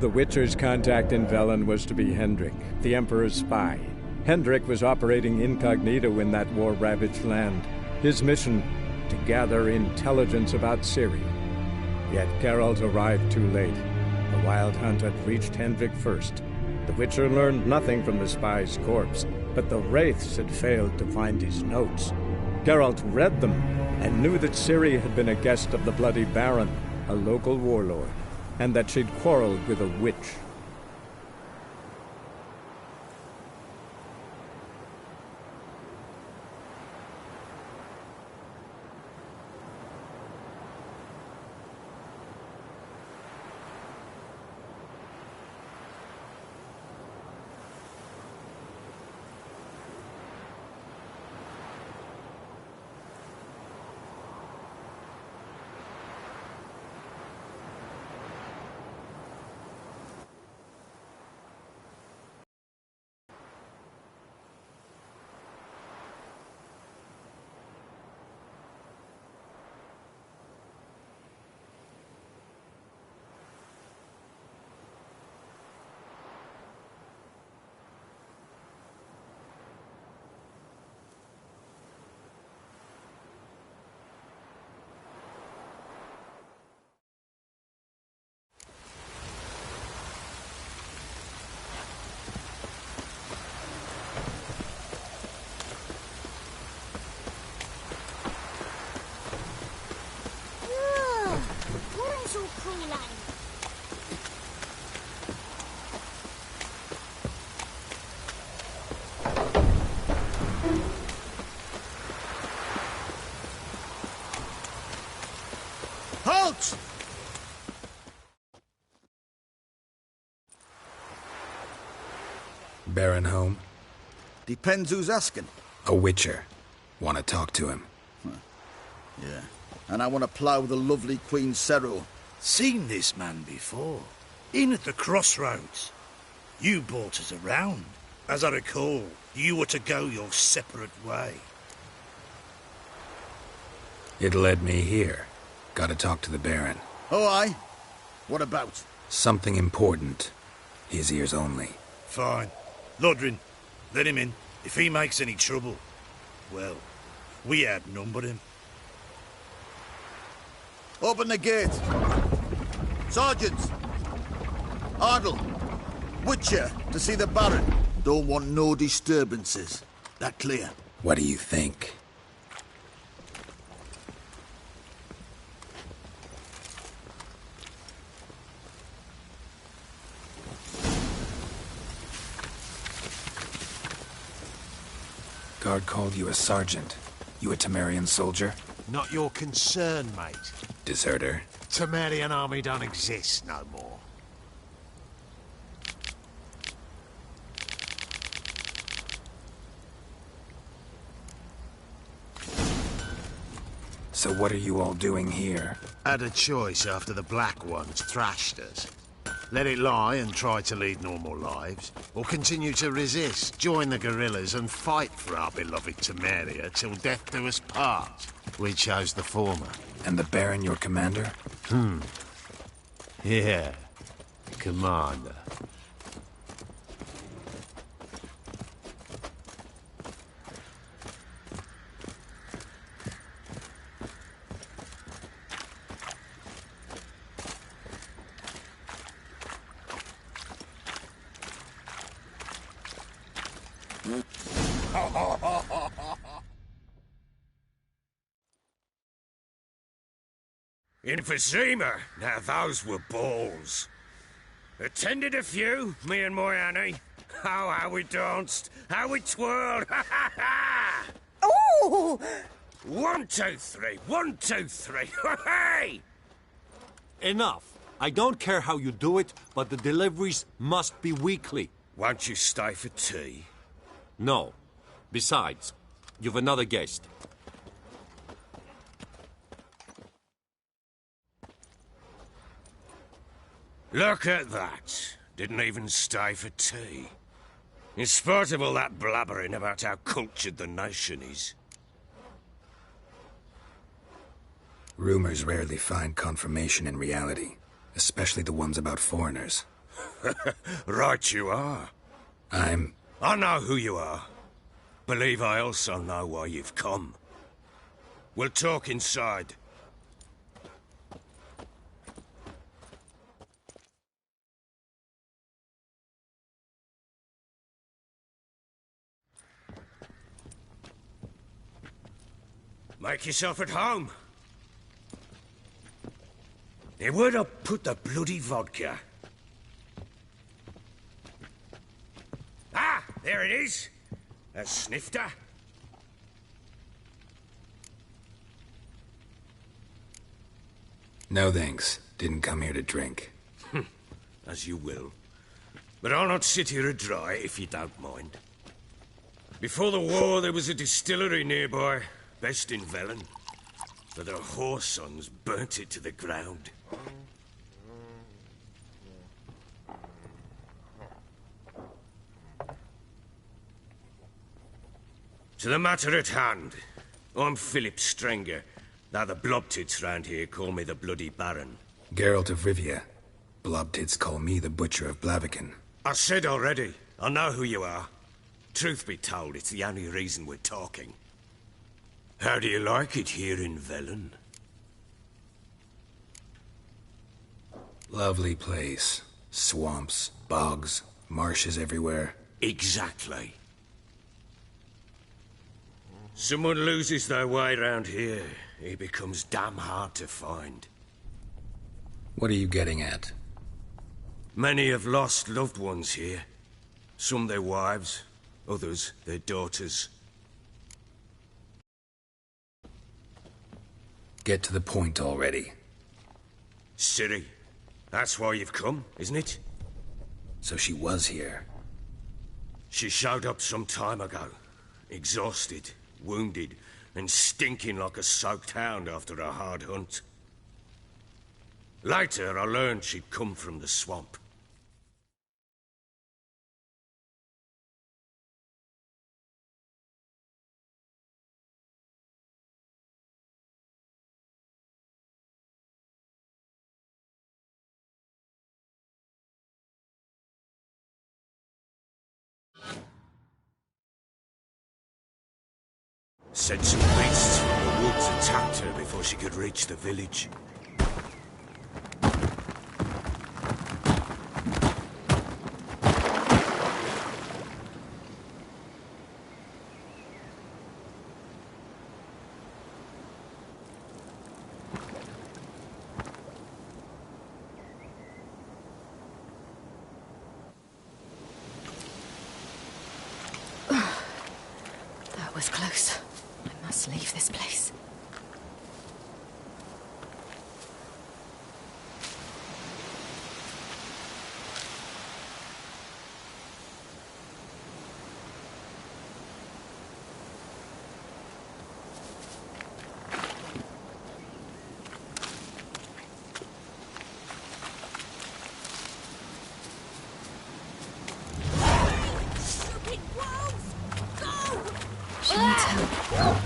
The Witcher's contact in Velen was to be Hendrik, the Emperor's spy. Hendrik was operating incognito in that war-ravaged land. His mission, to gather intelligence about Ciri. Yet Geralt arrived too late. The Wild Hunt had reached Hendrik first. The Witcher learned nothing from the spy's corpse, but the Wraiths had failed to find his notes. Geralt read them, and knew that Ciri had been a guest of the Bloody Baron, a local warlord, and that she'd quarreled with a witch. Halt! Baron home? Depends who's asking. A Witcher. Want to talk to him? Yeah. And I want to plough the lovely Queen Cero. Seen this man before. In at the crossroads. You brought us around. As I recall, you were to go your separate way. It led me here. Gotta talk to the Baron. Oh, aye? What about? Something important. His ears only. Fine. Lodrin, let him in. If he makes any trouble, well, we outnumber him. Open the gate. Sergeants! Ardle! Witcher, to see the Baron. Don't want no disturbances. That clear? What do you think? Guard called you a sergeant. You a Temerian soldier? Not your concern, mate. Deserter? Temerian army don't exist no more. So what are you all doing here? Had a choice after the Black Ones thrashed us. Let it lie and try to lead normal lives, or continue to resist, join the guerrillas and fight for our beloved Temeria till death do us part. We chose the former. And the Baron your commander? Yeah. Commander. Emphysema. Now those were balls. Attended a few, me and my Annie. Oh, how we danced, how we twirled. Ha ha ha! Oh! 1, 2, 3. 1, 2, 3. Hey! Enough. I don't care how you do it, but the deliveries must be weekly. Won't you stay for tea? No. Besides, you've another guest. Look at that. Didn't even stay for tea. In spite of all that blabbering about how cultured the nation is. Rumors rarely find confirmation in reality, especially the ones about foreigners. Right you are. I know who you are. Believe I also know why you've come. We'll talk inside. Make yourself at home. Hey, where'd I put the bloody vodka? Ah, there it is. A snifter. No thanks. Didn't come here to drink. As you will. But I'll not sit here dry if you don't mind. Before the war, there was a distillery nearby, best in Velen. But the whoresons burnt it to the ground. To the matter at hand. I'm Philip Strenger. Now the blobtits round here call me the Bloody Baron. Geralt of Rivia. Blobtits call me the Butcher of Blaviken. I said already, I know who you are. Truth be told, it's the only reason we're talking. How do you like it here in Velen? Lovely place. Swamps, bogs, marshes everywhere. Exactly. Someone loses their way round here, he becomes damn hard to find. What are you getting at? Many have lost loved ones here. Some their wives, others their daughters. Get to the point already. Ciri, that's why you've come, isn't it? So she was here. She showed up some time ago, exhausted, wounded, and stinking like a soaked hound after a hard hunt. Later, I learned she'd come from the swamp. Said some beasts from the woods attacked her before she could reach the village. That was close. I must leave this place. She needs help.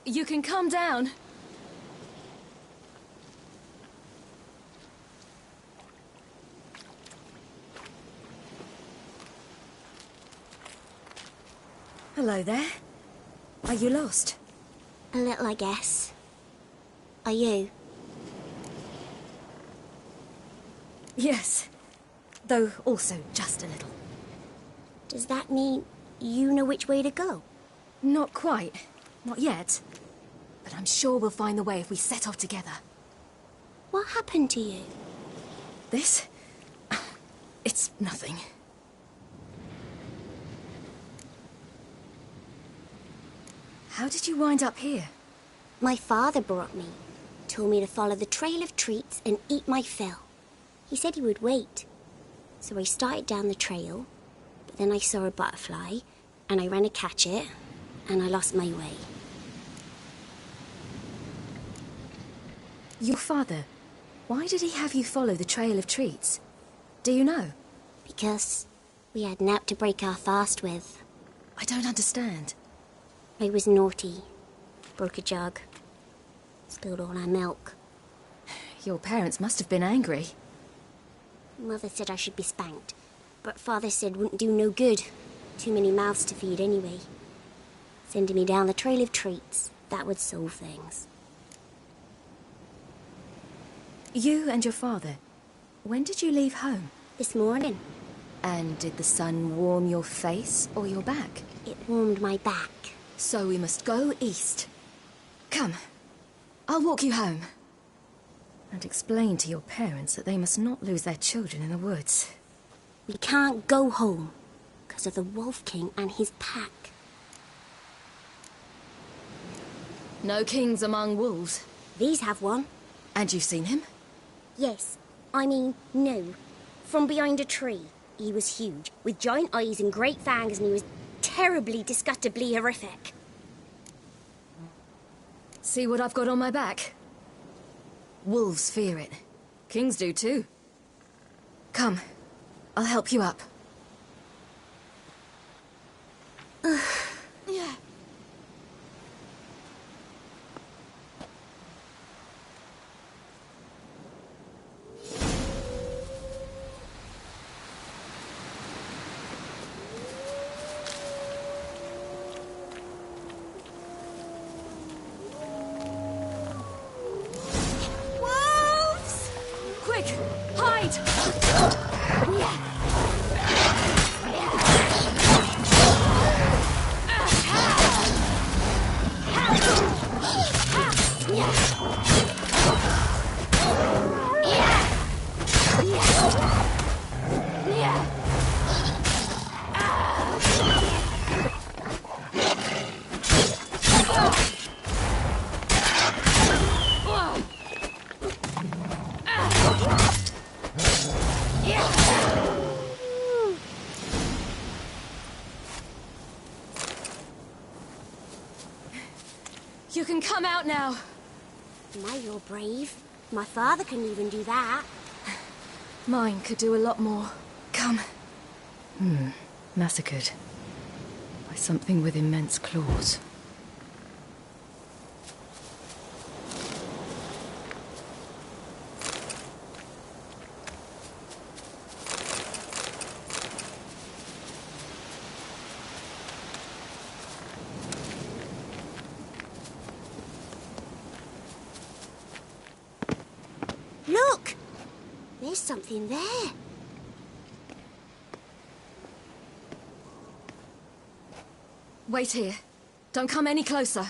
You can calm down. Hello there. Are you lost? A little, I guess. Are you? Yes. Though also just a little. Does that mean you know which way to go? Not quite. Not yet. But I'm sure we'll find the way if we set off together. What happened to you? This? It's nothing. How did you wind up here? My father brought me. Told me to follow the trail of treats and eat my fill. He said he would wait. So I started down the trail, but then I saw a butterfly, and I ran to catch it, and I lost my way. Your father, why did he have you follow the trail of treats? Do you know? Because we had naught to break our fast with. I don't understand. I was naughty. Broke a jug. Spilled all our milk. Your parents must have been angry. Mother said I should be spanked, but Father said wouldn't do no good. Too many mouths to feed anyway. Sending me down the trail of treats, that would solve things. You and your father, when did you leave home? This morning. And did the sun warm your face or your back? It warmed my back. So we must go east. Come, I'll walk you home. And explain to your parents that they must not lose their children in the woods. We can't go home because of the Wolf King and his pack. No kings among wolves. These have one. And you've seen him? Yes. I mean, no. From behind a tree. He was huge, with giant eyes and great fangs, and he was terribly, disgustingly horrific. See what I've got on my back? Wolves fear it. Kings do too. Come, I'll help you up. Yeah. You can come out now. My, you're brave. My father couldn't even do that. Mine could do a lot more. Come. Massacred. By something with immense claws. Look! There's something there. Wait here. Don't come any closer.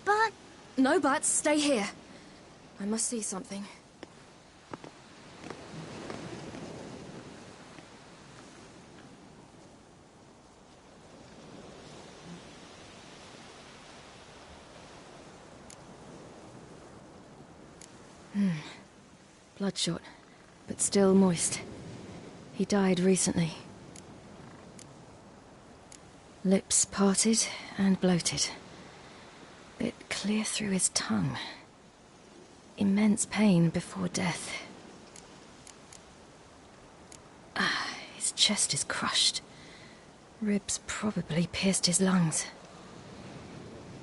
But... No buts. Stay here. I must see something. Bloodshot, but still moist. He died recently. Lips parted and bloated. Bit clear through his tongue. Immense pain before death. His chest is crushed. Ribs probably pierced his lungs.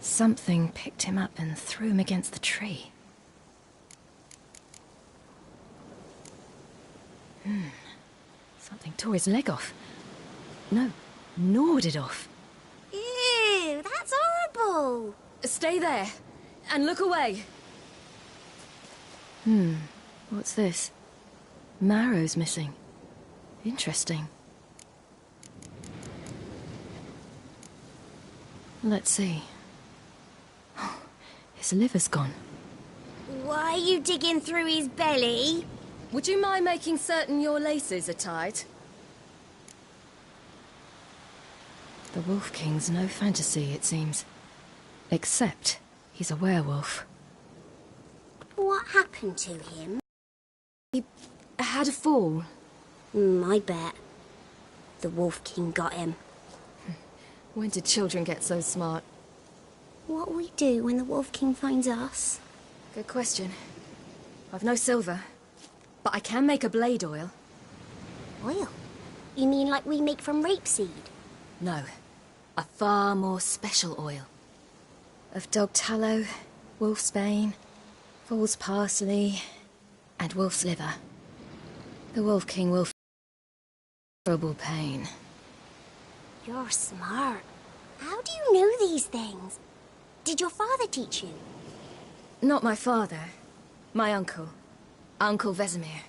Something picked him up and threw him against the tree. Something tore his leg off. No, gnawed it off. Ew, that's horrible. Stay there, and look away. What's this? Marrow's missing. Interesting. Let's see. His liver's gone. Why are you digging through his belly? Would you mind making certain your laces are tied? The Wolf King's no fantasy, it seems. Except he's a werewolf. What happened to him? He had a fall. I bet. The Wolf King got him. When did children get so smart? What'll we do when the Wolf King finds us? Good question. I've no silver, but I can make a blade oil. Oil? You mean like we make from rapeseed? No, a far more special oil. Of dog tallow, wolf's bane, foal's parsley, and wolf's liver. The Wolf King will feel terrible pain. You're smart. How do you know these things? Did your father teach you? Not my father. My uncle. Uncle Vesemir.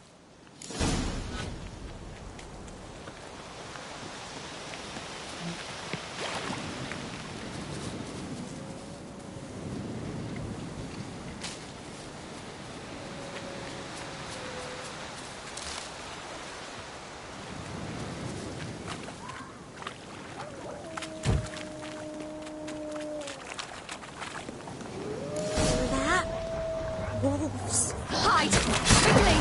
Wolves. Hide! Quickly!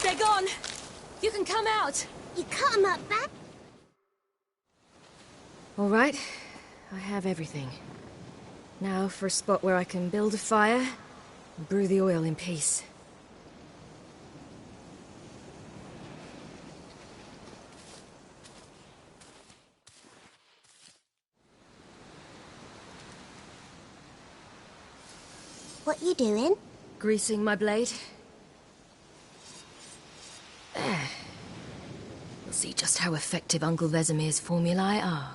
They're gone! You can come out! You cut him up, Bab? All right. I have everything. Now for a spot where I can build a fire and brew the oil in peace. What you doing? Greasing my blade. There. We'll see just how effective Uncle Vesemir's formulae are.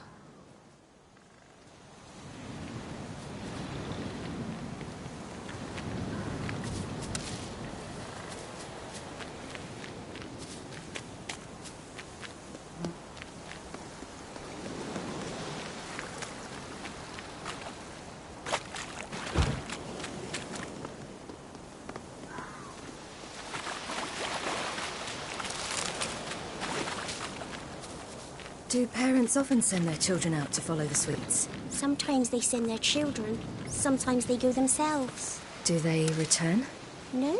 Do parents often send their children out to follow the sweets? Sometimes they send their children. Sometimes they go themselves. Do they return? No.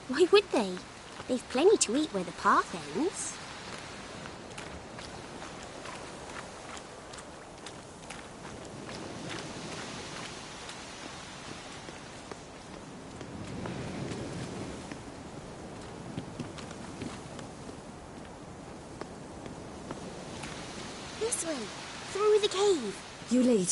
Why would they? They've plenty to eat where the path ends. This way. Through the cave. You lead.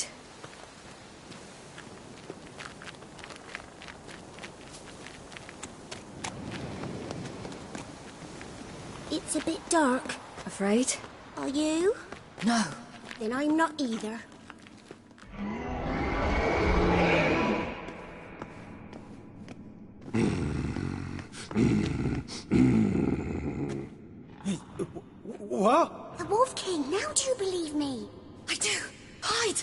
It's a bit dark. Afraid? Are you? No. Then I'm not either. What? The Wolf King, now do you believe me? I do. Hide!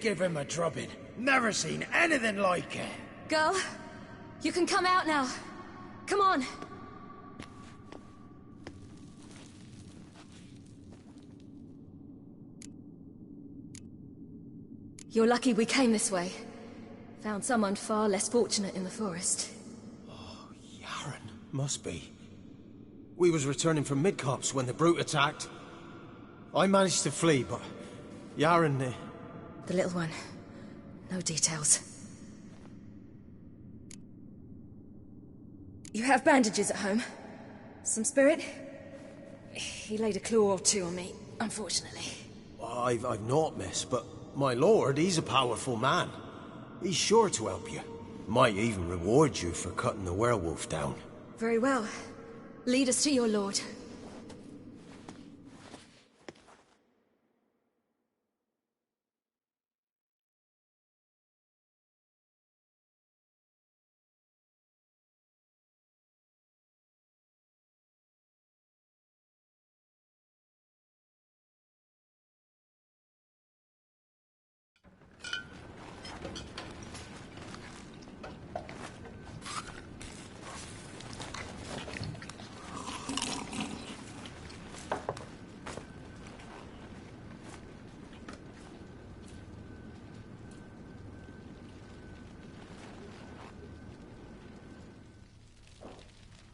give him a drubbing. Never seen anything like it. Girl, you can come out now. Come on. You're lucky we came this way. Found someone far less fortunate in the forest. Oh, Yaren. Must be. We was returning from Midcopse when the brute attacked. I managed to flee, but Yaren... The little one. No details. You have bandages at home? Some spirit? He laid a claw or two on me, unfortunately. I've not, miss, but my lord, he's a powerful man. He's sure to help you. Might even reward you for cutting the werewolf down. Very well. Lead us to your lord.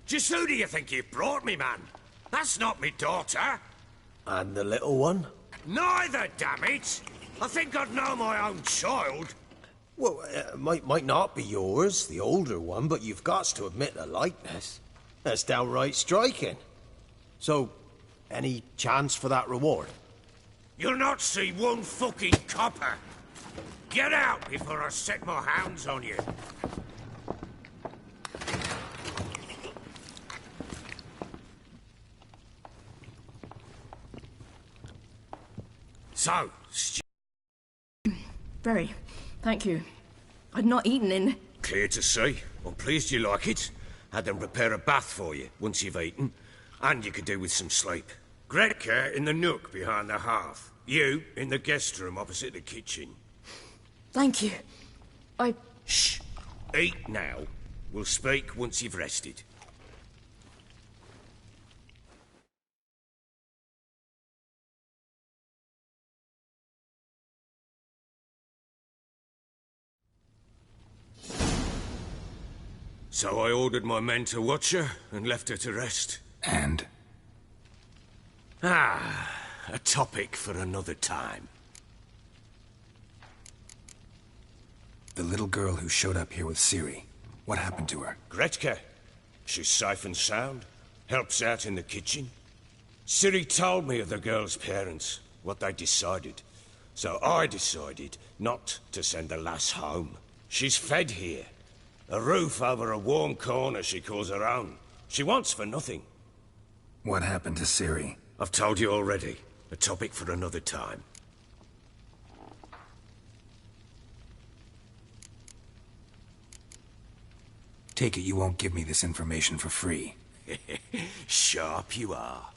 Just who do you think you brought me, man? That's not me daughter. And the little one? Neither, damn it! I think I'd know my own child. Well, might not be yours, the older one, but you've got to admit the likeness. That's downright striking. So, any chance for that reward? You'll not see one fucking copper. Get out before I set my hounds on you. So, Very. Thank you. I'd not eaten in... Clear to see. I'm pleased you like it. Had them prepare a bath for you once you've eaten. And you could do with some sleep. Gretka in the nook behind the hearth. You in the guest room opposite the kitchen. Thank you. Shh. Eat now. We'll speak once you've rested. So I ordered my men to watch her and left her to rest. And? A topic for another time. The little girl who showed up here with Ciri. What happened to her? Gretka. She's safe and sound. Helps out in the kitchen. Ciri told me of the girl's parents, what they decided. So I decided not to send the lass home. She's fed here. A roof over a warm corner she calls her own. She wants for nothing. What happened to Ciri? I've told you already. A topic for another time. Take it you won't give me this information for free. Sharp you are.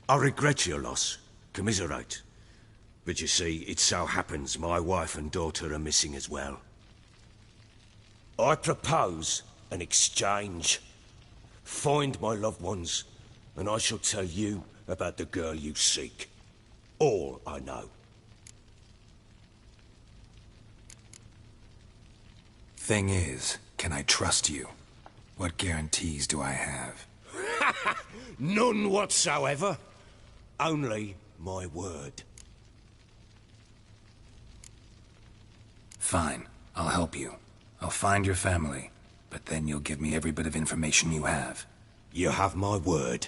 I regret your loss. Commiserate. But you see, it so happens my wife and daughter are missing as well. I propose an exchange. Find my loved ones, and I shall tell you about the girl you seek. All I know. Thing is, can I trust you? What guarantees do I have? None whatsoever. Only my word. Fine, I'll help you. I'll find your family, but then you'll give me every bit of information you have. You have my word.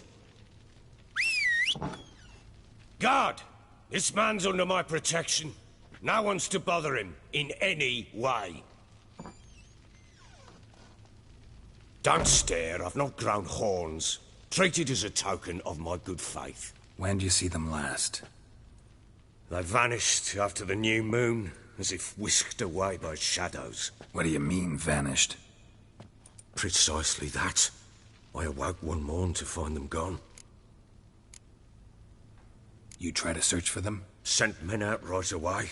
Guard! This man's under my protection. No one's to bother him in any way. Don't stare, I've not grown horns. Treat it as a token of my good faith. When do you see them last? They vanished after the new moon, as if whisked away by shadows. What do you mean, vanished? Precisely that. I awoke one morn to find them gone. You try to search for them? Sent men out right away.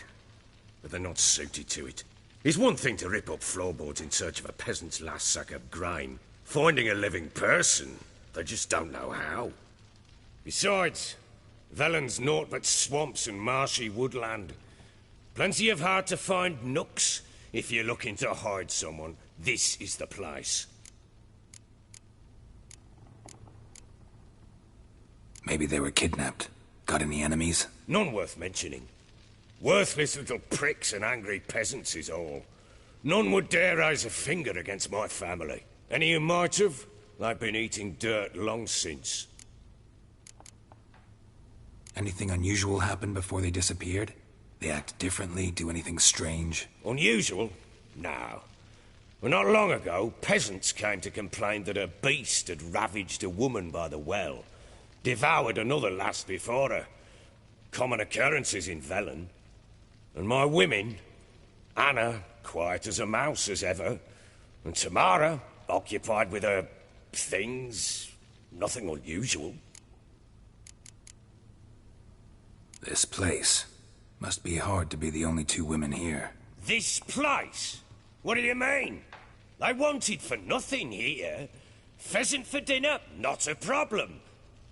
but they're not suited to it. It's one thing to rip up floorboards in search of a peasant's last sack of grain. Finding a living person, they just don't know how. Besides, Velen's naught but swamps and marshy woodland. Plenty of hard-to-find nooks. If you're looking to hide someone, this is the place. Maybe they were kidnapped. Got any enemies? None worth mentioning. Worthless little pricks and angry peasants is all. None would dare raise a finger against my family. Any who might have, they've been eating dirt long since. Anything unusual happen before they disappeared? They act differently, do anything strange? Unusual? No. Well, not long ago, peasants came to complain that a beast had ravaged a woman by the well. Devoured another lass before her. Common occurrences in Velen. And my women, Anna, quiet as a mouse as ever, and Tamara, occupied with her things, nothing unusual. This place. Must be hard to be the only two women here. This place? What do you mean? I wanted for nothing here. Pheasant for dinner? Not a problem.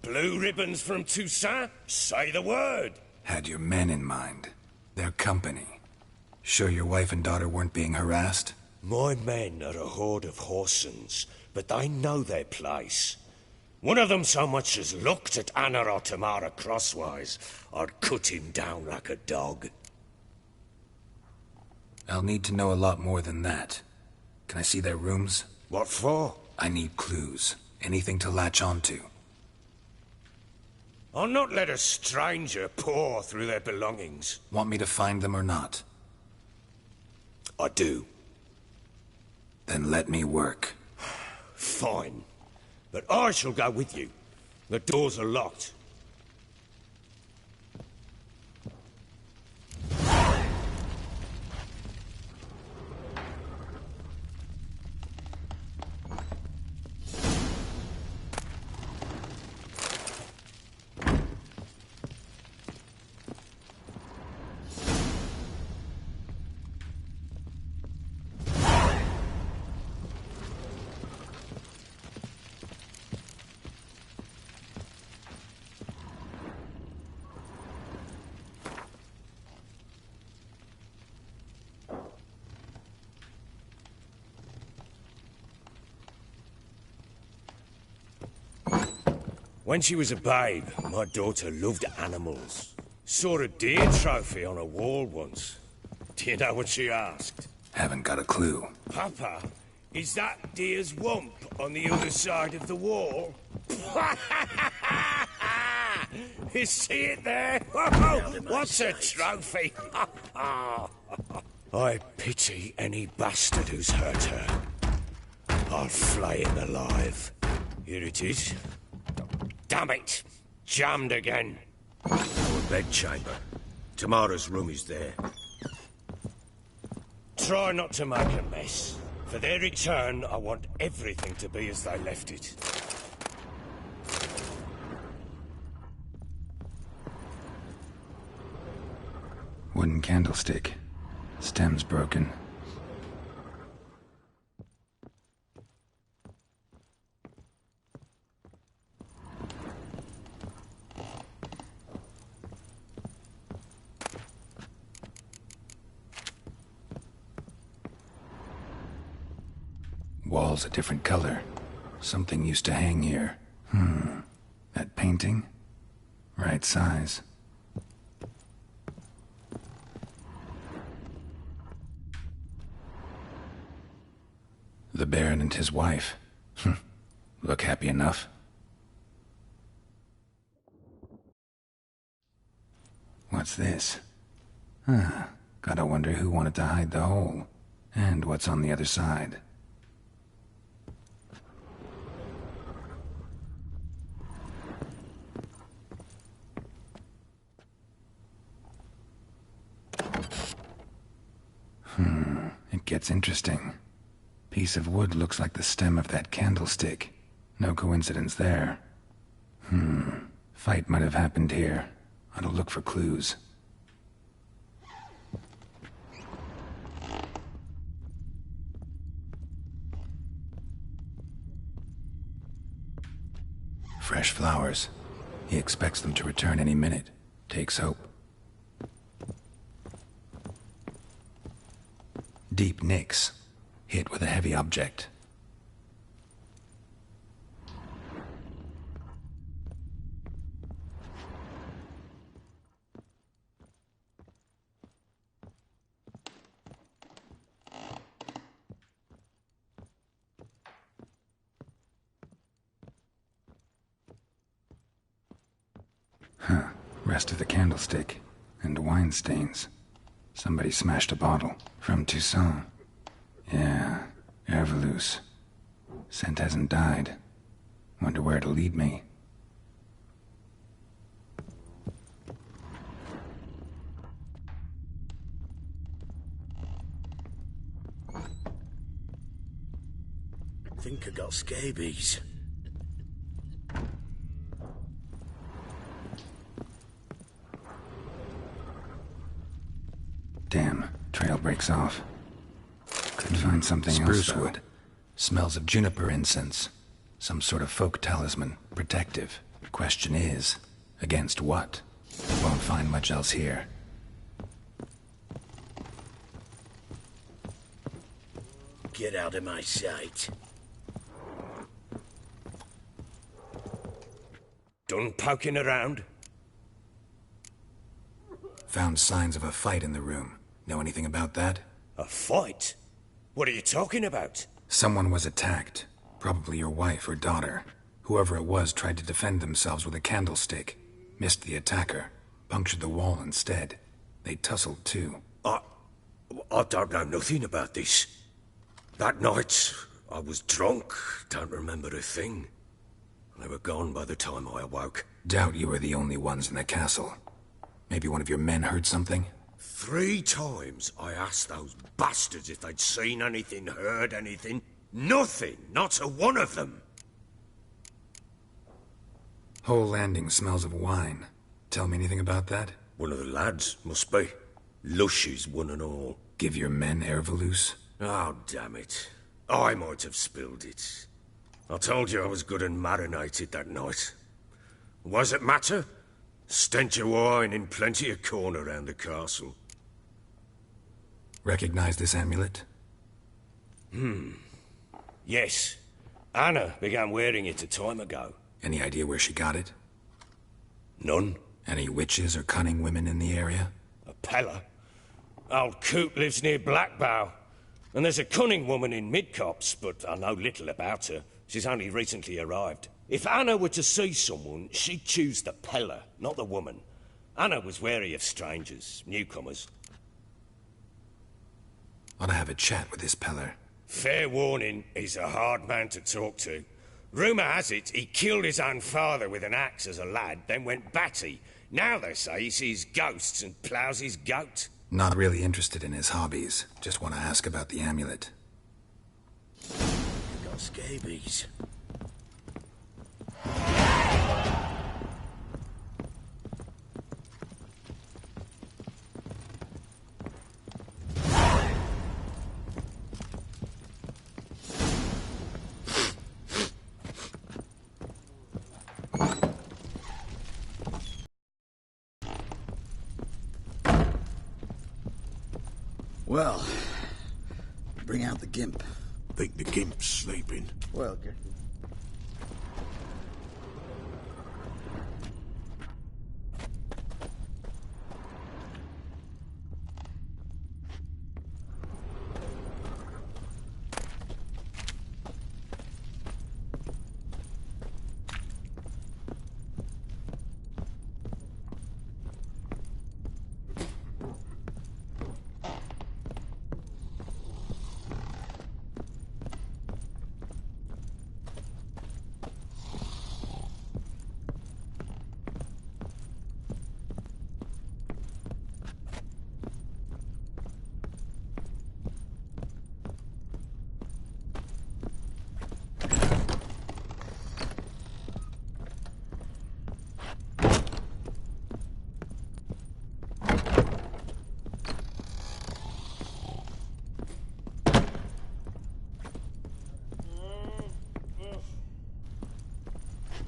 Blue ribbons from Toussaint? Say the word. Had your men in mind. Their company. Sure your wife and daughter weren't being harassed? My men are a horde of Horsens, but they know their place. One of them so much as looked at Anna or Tamara crosswise, I'd cut him down like a dog. I'll need to know a lot more than that. Can I see their rooms? What for? I need clues. Anything to latch onto. I'll not let a stranger pore through their belongings. Want me to find them or not? I do. Then let me work. Fine. But I shall go with you. The doors are locked. When she was a babe, my daughter loved animals. Saw a deer trophy on a wall once. Do you know what she asked? Haven't got a clue. Papa, is that deer's wump on the other side of the wall? You see it there? What's a trophy? I pity any bastard who's hurt her. I'll flay him alive. Here it is. Damn it! Jammed again. Our bedchamber. Tamara's room is there. Try not to make a mess. For their return, I want everything to be as they left it. Wooden candlestick. Stem's broken. Wall's a different color. Something used to hang here. That painting? Right size. The Baron and his wife. Look happy enough. What's this? Gotta wonder who wanted to hide the hole. And what's on the other side. It gets interesting. Piece of wood looks like the stem of that candlestick. No coincidence there. Fight might have happened here. I'll look for clues. Fresh flowers. He expects them to return any minute. Takes hope. Deep nicks. Hit with a heavy object. Huh. Rest of the candlestick. And wine stains. Somebody smashed a bottle. From Toussaint. Yeah, Herveloos. Scent hasn't died. Wonder where it'll lead me. I think I got scabies. Damn, trail breaks off. Could find something else. Spruce wood. Smells of juniper incense. Some sort of folk talisman. Protective. Question is, against what? Won't find much else here. Get out of my sight. Done poking around? Found signs of a fight in the room. Know anything about that? A fight? What are you talking about? Someone was attacked. Probably your wife or daughter. Whoever it was tried to defend themselves with a candlestick. Missed the attacker. Punctured the wall instead. They tussled too. I don't know nothing about this. That night, I was drunk. Don't remember a thing. They were gone by the time I awoke. Doubt you were the only ones in the castle. Maybe one of your men heard something? 3 times I asked those bastards if they'd seen anything, heard anything. Nothing! Not a one of them! Whole landing smells of wine. Tell me anything about that? One of the lads, must be. Lushes, one and all. Give your men Herveloos? Oh, damn it. I might have spilled it. I told you I was good and marinated that night. What does it matter? Stench of wine in plenty of corn around the castle. Recognize this amulet? Yes. Anna began wearing it a time ago. Any idea where she got it? None. Any witches or cunning women in the area? A Pella. Old Coot lives near Blackbow. And there's a cunning woman in Midcopse, but I know little about her. She's only recently arrived. If Anna were to see someone, she'd choose the Pella, not the woman. Anna was wary of strangers, newcomers. Ought to have a chat with this Peller. Fair warning, he's a hard man to talk to. Rumour has it he killed his own father with an axe as a lad, then went batty. Now they say he sees ghosts and ploughs his goat. Not really interested in his hobbies. Just want to ask about the amulet. Got scabies. Well, bring out the gimp. Think the gimp's sleeping. Well, get...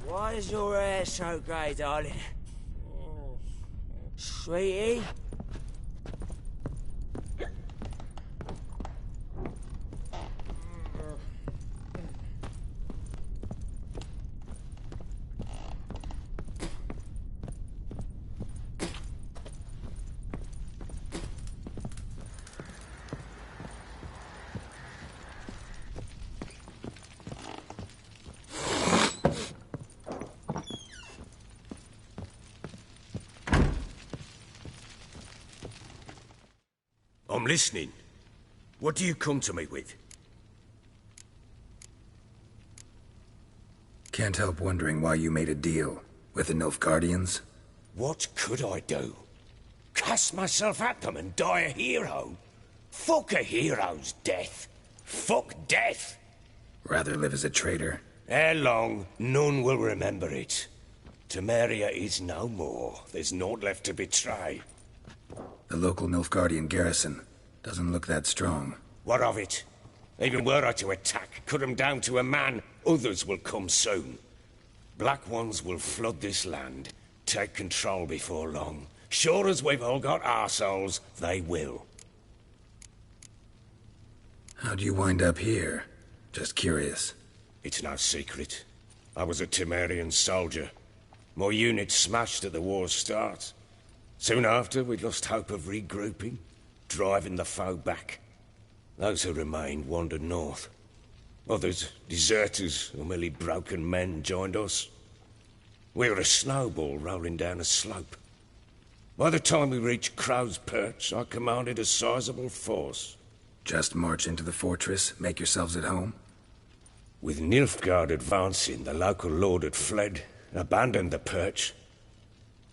Why is your hair so grey, darling? Sweetie? I'm listening. What do you come to me with? Can't help wondering why you made a deal with the Nilfgaardians. What could I do? Cast myself at them and die a hero? Fuck a hero's death. Fuck death. Rather live as a traitor. Ere long, none will remember it. Temeria is no more. There's naught left to betray. The local Nilfgaardian garrison doesn't look that strong. What of it? Even were I to attack, cut 'em down to a man, others will come soon. Black Ones will flood this land, take control before long. Sure as we've all got arseholes, they will. How'd you wind up here? Just curious. It's no secret. I was a Temerian soldier. My unit smashed at the war's start. Soon after, we lost hope of regrouping, driving the foe back. Those who remained wandered north. Others, deserters or merely broken men, joined us. We were a snowball rolling down a slope. By the time we reached Crow's Perch, I commanded a sizable force. Just march into the fortress, make yourselves at home? With Nilfgaard advancing, the local lord had fled, abandoned the Perch.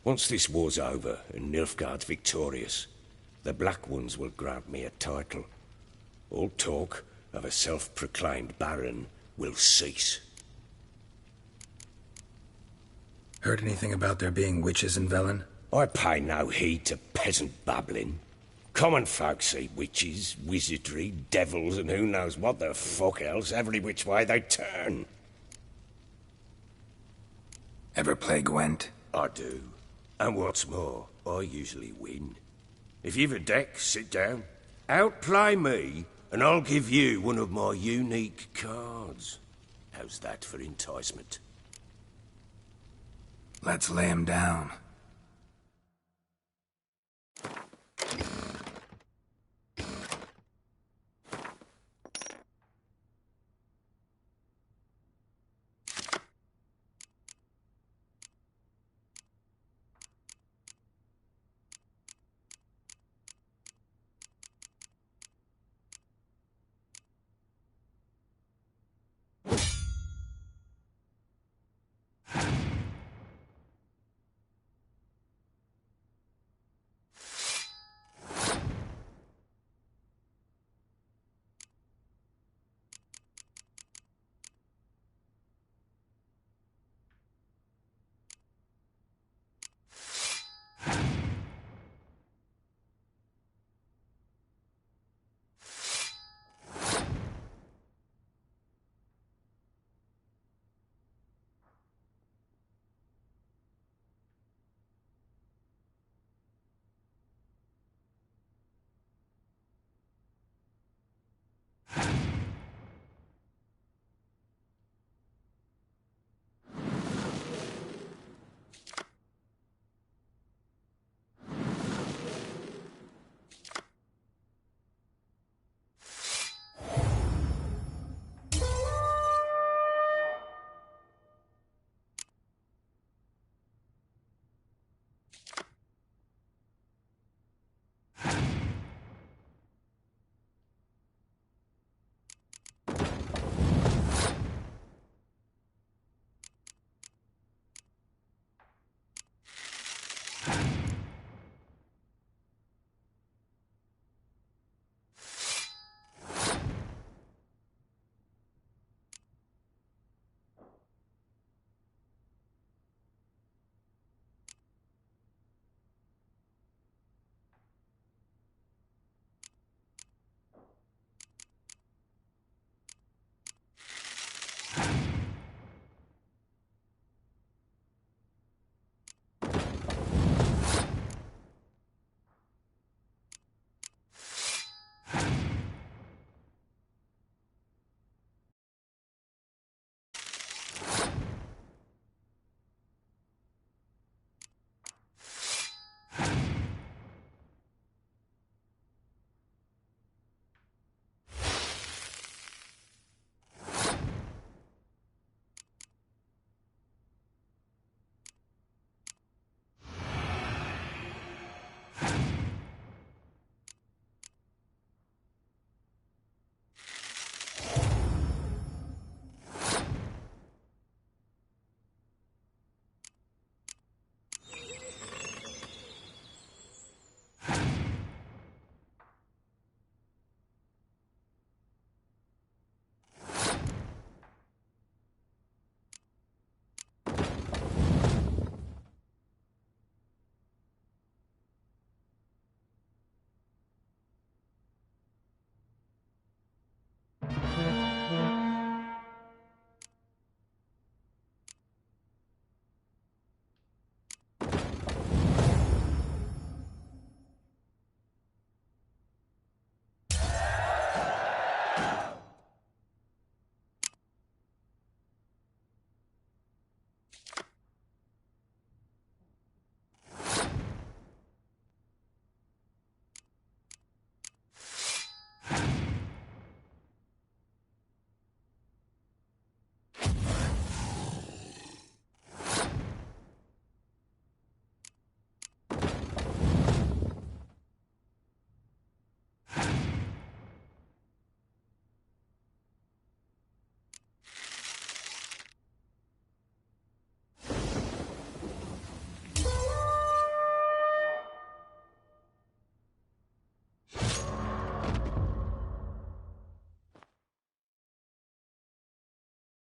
Once this war's over and Nilfgaard's victorious, the Black Ones will grant me a title. All talk of a self-proclaimed baron will cease. Heard anything about there being witches in Velen? I pay no heed to peasant babbling. Common folk see witches, wizardry, devils, and who knows what the fuck else every which way they turn. Ever play Gwent? I do. And what's more, I usually win. If you've a deck, sit down. Outplay me, and I'll give you one of my unique cards. How's that for enticement? Let's lay him down.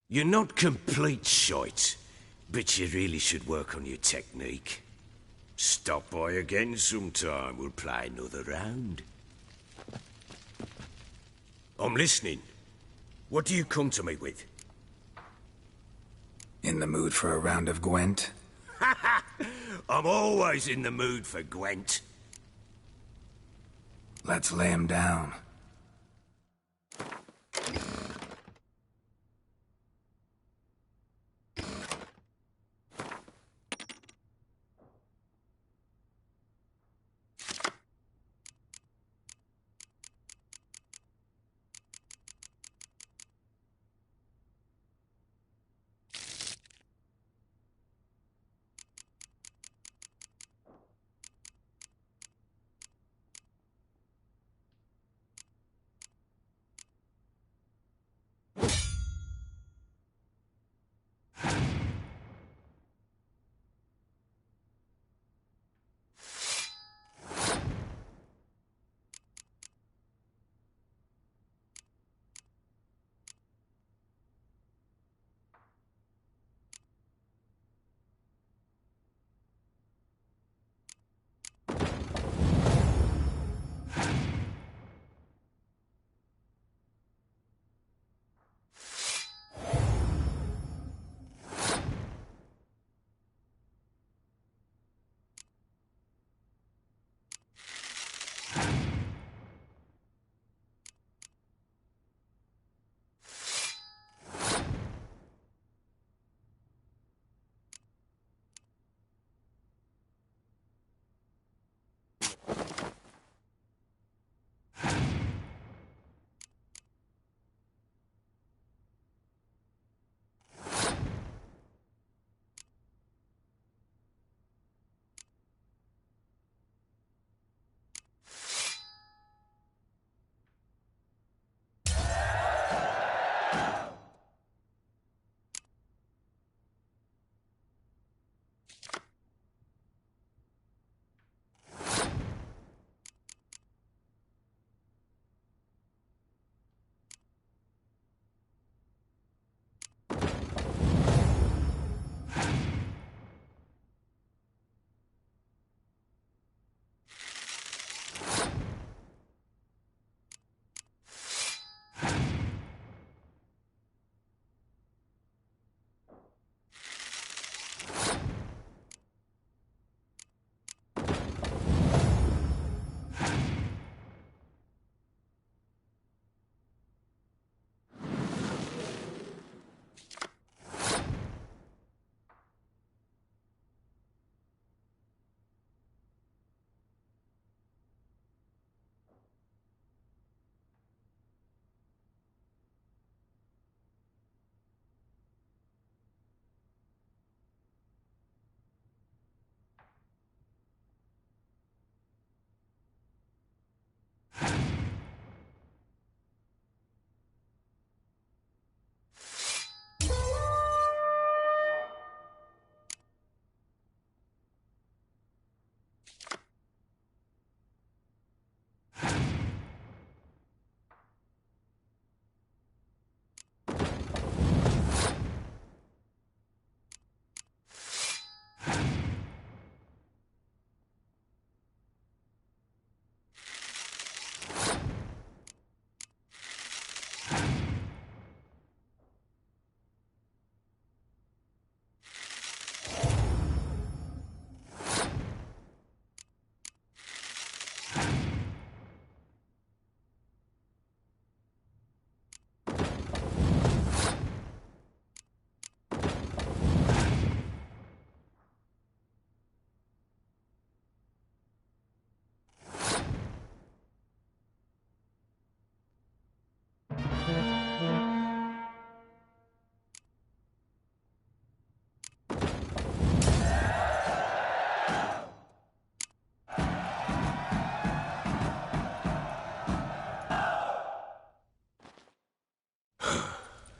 You're not complete shite, but you really should work on your technique. Stop by again sometime, we'll play another round. I'm listening. What do you come to me with? In the mood for a round of Gwent? I'm always in the mood for Gwent. Let's lay him down.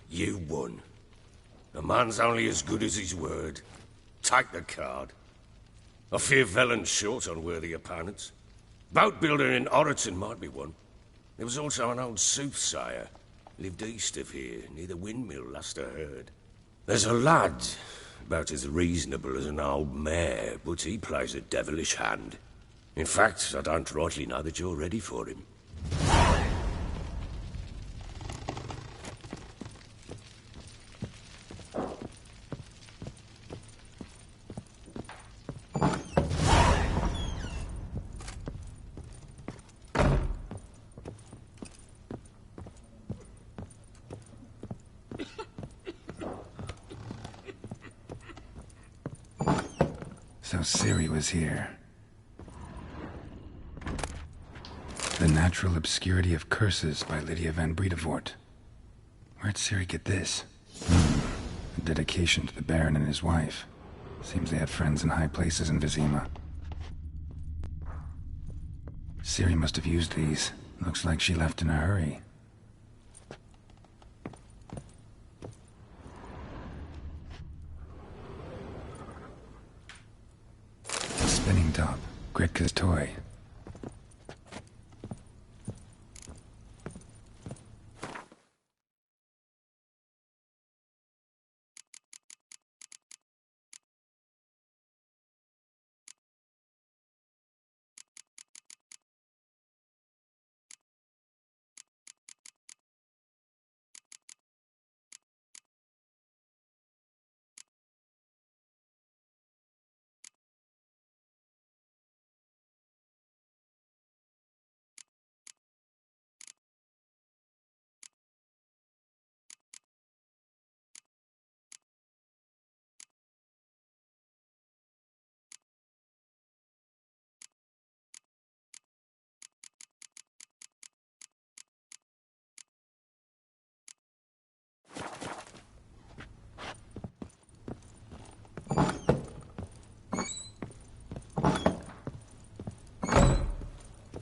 You won. A man's only as good as his word. Take the card. I fear Velen's short on worthy opponents. Boat builder in Oroton might be one. There was also an old soothsayer. Lived east of here, near the windmill, last I heard. There's a lad, about as reasonable as an old mare, but he plays a devilish hand. In fact, I don't rightly know that you're ready for him. So Ciri was here. The Natural Obscurity of Curses by Lydia van Bredevoort. Where'd Ciri get this? A dedication to the Baron and his wife. Seems they had friends in high places in Vizima. Ciri must have used these. Looks like she left in a hurry. Spinning top. Gretka's toy.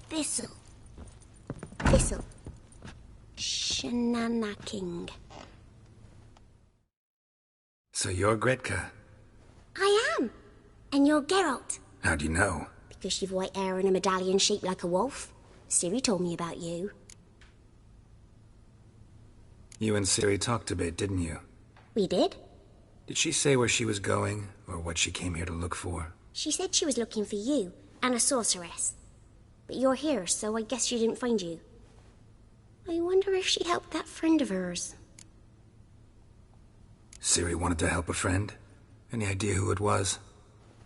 Thistle. Thistle. Shenanaking. So you're Gretka? I am. And you're Geralt. How'd you know? Because you've white hair and a medallion shaped like a wolf. Ciri told me about you. You and Ciri talked a bit, didn't you? We did. Did she say where she was going, or what she came here to look for? She said she was looking for you, and a sorceress. But you're here, so I guess she didn't find you. I wonder if she helped that friend of hers. Ciri wanted to help a friend? Any idea who it was?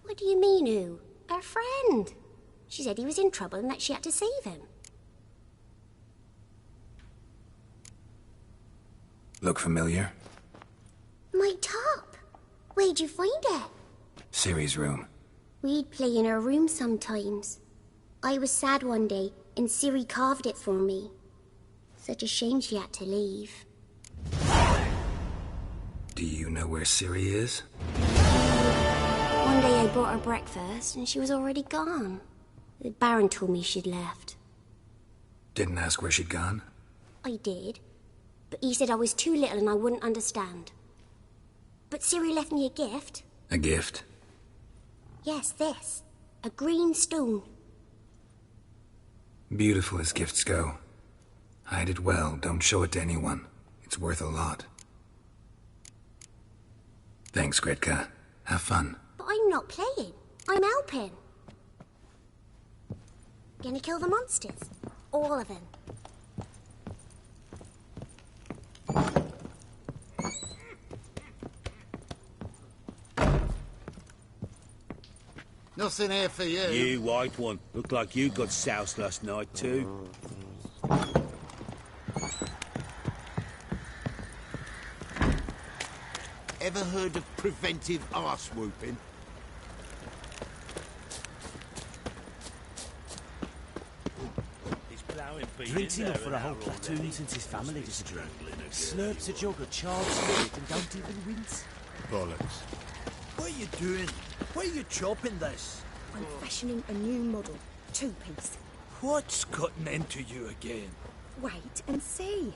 What do you mean, who? Her friend. She said he was in trouble and that she had to save him. Look familiar? My top. Where'd you find it? Ciri's room. We'd play in her room sometimes. I was sad one day, and Ciri carved it for me. Such a shame she had to leave. Do you know where Ciri is? One day I brought her breakfast, and she was already gone. The Baron told me she'd left. Didn't ask where she'd gone? I did, but he said I was too little and I wouldn't understand. But Ciri left me a gift. A gift? Yes, this. A green stone. Beautiful as gifts go. Hide it well, don't show it to anyone. It's worth a lot. Thanks, Gretka. Have fun. But I'm not playing. I'm helping. Gonna kill the monsters. All of them. Nothing here for you. You white one. Looked like you got soused last night, too. Ever heard of preventive arse whooping? Drinks enough for a whole platoon since his family disappeared. Slurps a jug of charred spirit and don't even wince. Bollocks. What are you doing? Why are you chopping this? I'm fashioning a new model. Two-piece. What's gotten into you again? Wait and see.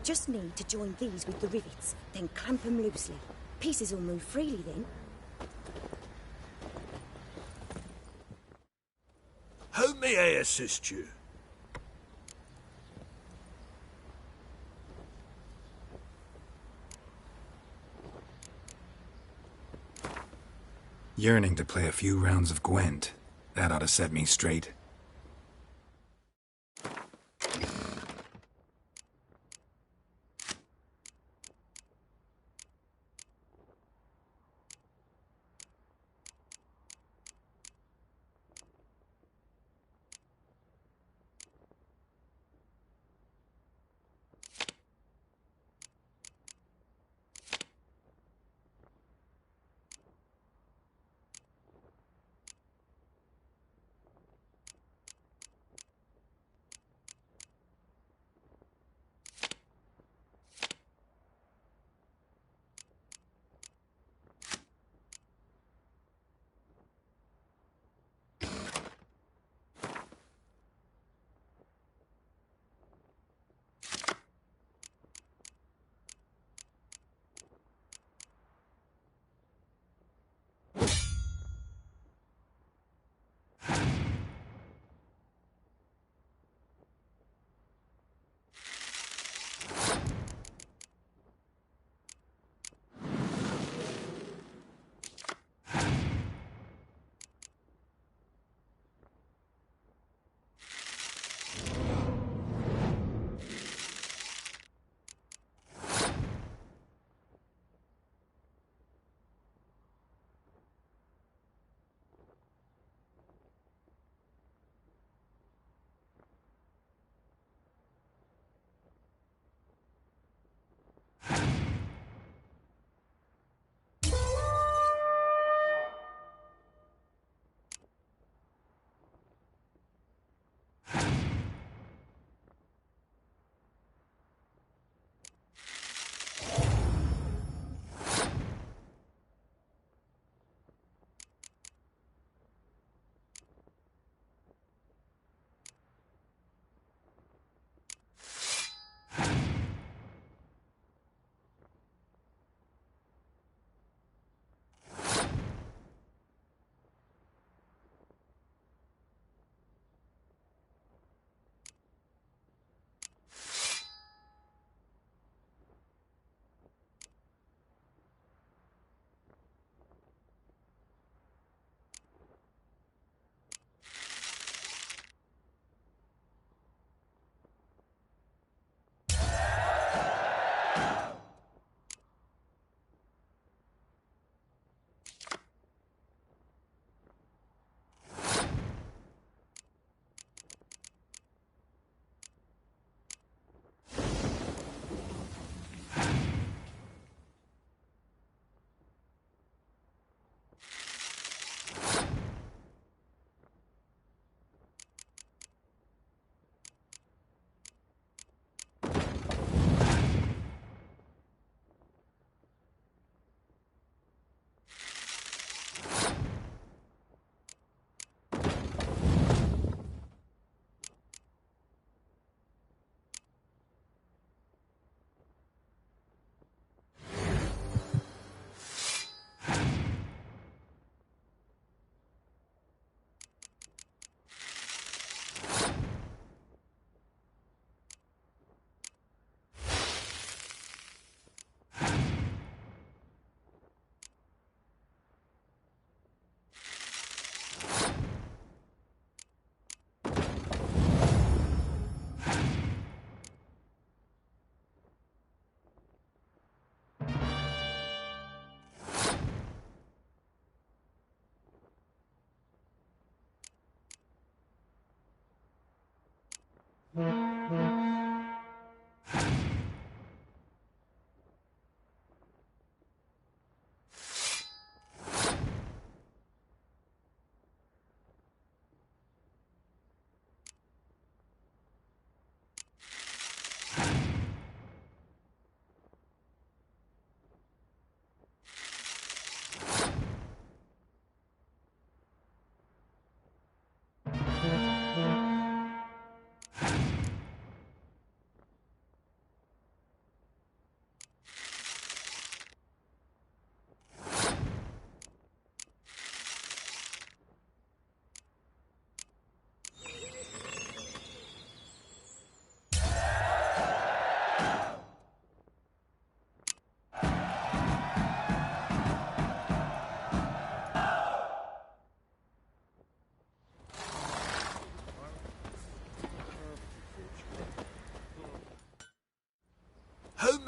Just need to join these with the rivets, then clamp them loosely. Pieces will move freely then. How may I assist you? Yearning to play a few rounds of Gwent. That ought to set me straight.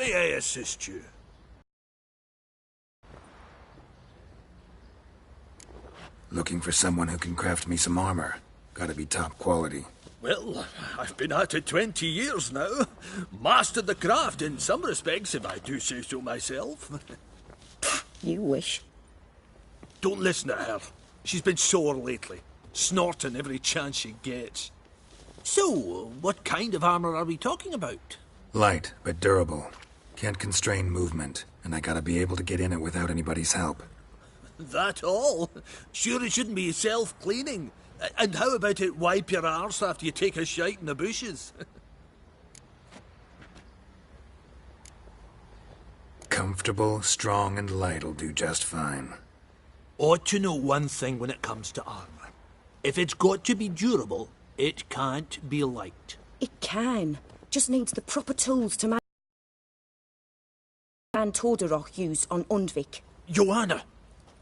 may I assist you? Looking for someone who can craft me some armor. Gotta be top quality. Well, I've been at it 20 years now. Mastered the craft in some respects, if I do say so myself. You wish. Don't listen to her. She's been sore lately, snorting every chance she gets. So, what kind of armor are we talking about? Light, but durable. Can't constrain movement, and I gotta be able to get in it without anybody's help. That all? Sure it shouldn't be self-cleaning. And how about it wipe your arse after you take a shite in the bushes? Comfortable, strong, and light'll do just fine. Ought to know one thing when it comes to armor. If it's got to be durable, it can't be light. It can. Just needs the proper tools to make and Tordarroch used on Undvik. Joanna!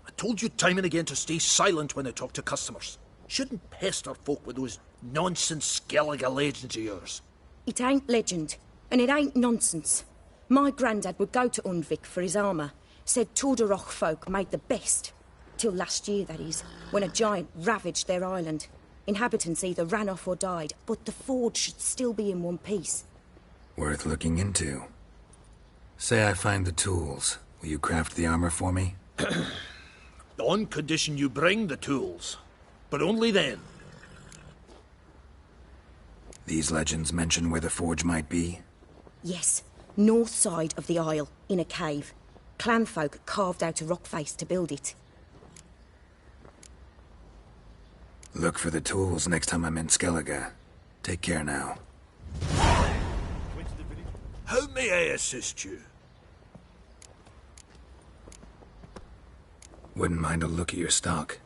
I told you time and again to stay silent when I talk to customers. Shouldn't pester folk with those nonsense Skellige legends of yours. It ain't legend, and it ain't nonsense. My grandad would go to Undvik for his armour. Said Tordarroch folk made the best. Till last year, that is, when a giant ravaged their island. Inhabitants either ran off or died, but the forge should still be in one piece. Worth looking into. Say I find the tools. Will you craft the armor for me? On condition you bring the tools. But only then. These legends mention where the forge might be? Yes, north side of the isle, in a cave. Clanfolk carved out a rock face to build it. Look for the tools next time I'm in Skellige. Take care now. How may I assist you? Wouldn't mind a look at your stock.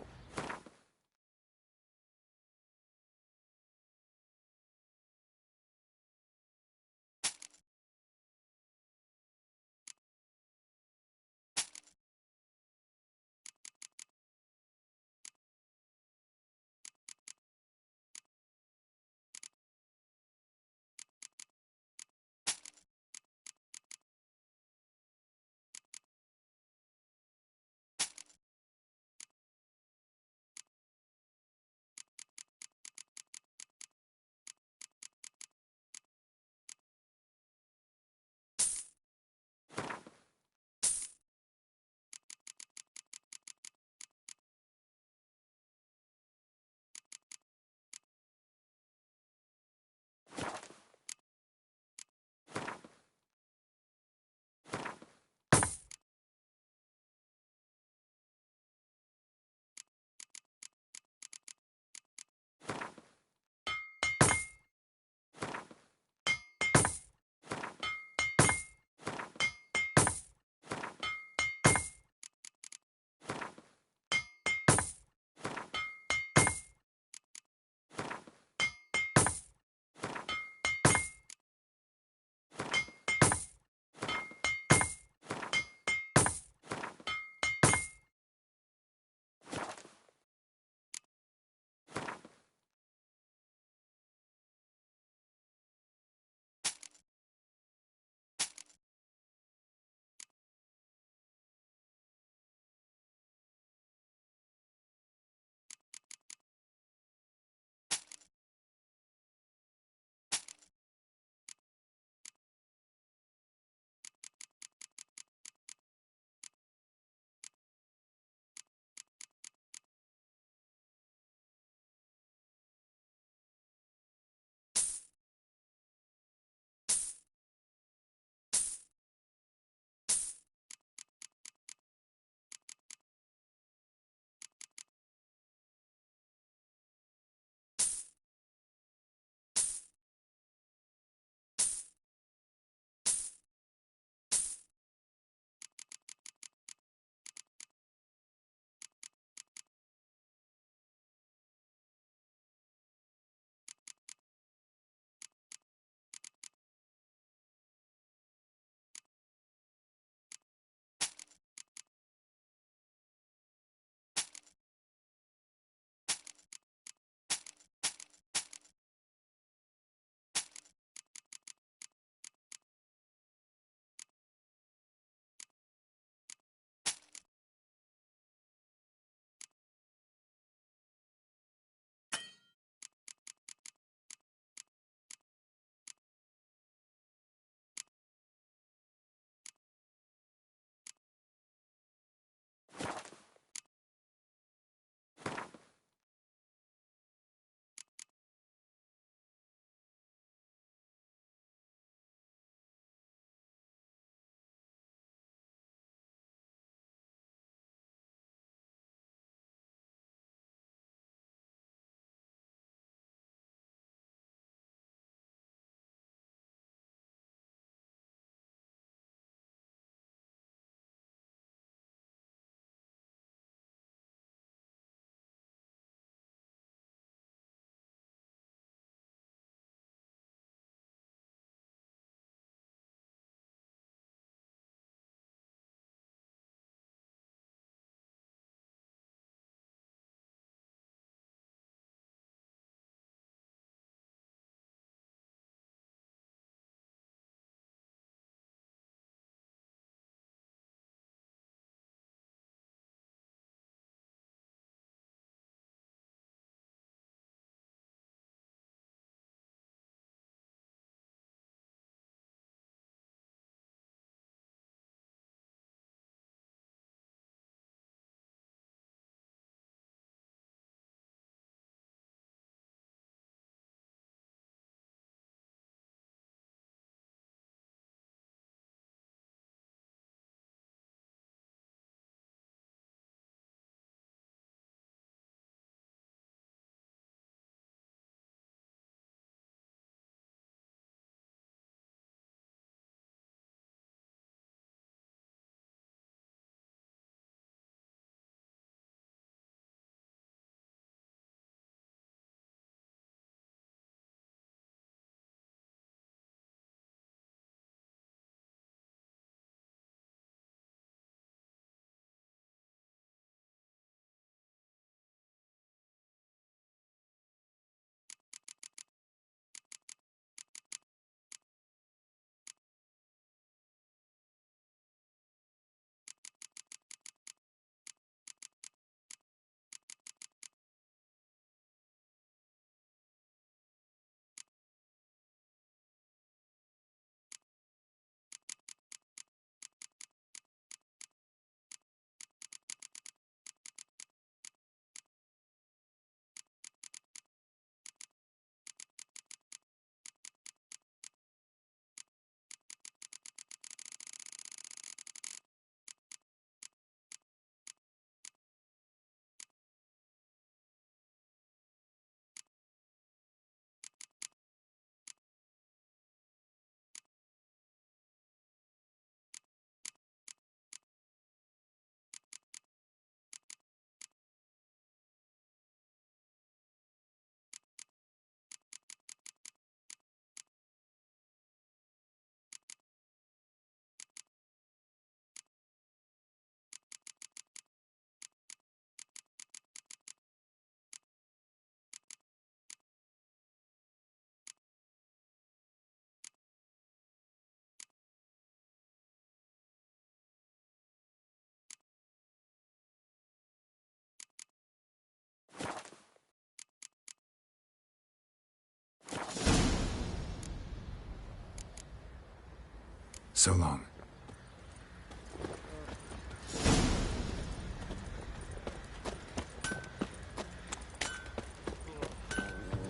So long.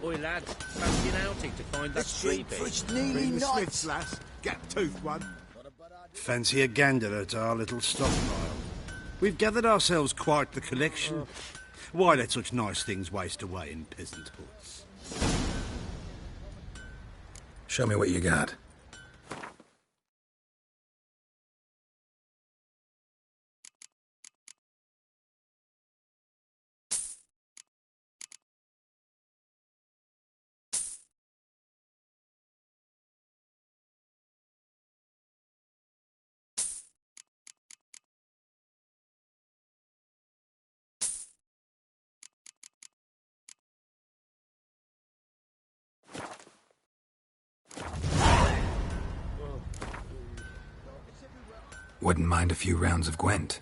Oi, lads, fancy an outing to find that street For its bit? nearly Bring the night. Smiths, lass. Gap-toothed one. Fancy a gander at our little stockpile. We've gathered ourselves quite the collection. Why let such nice things waste away in peasant huts? Show me what you got. Wouldn't mind a few rounds of Gwent.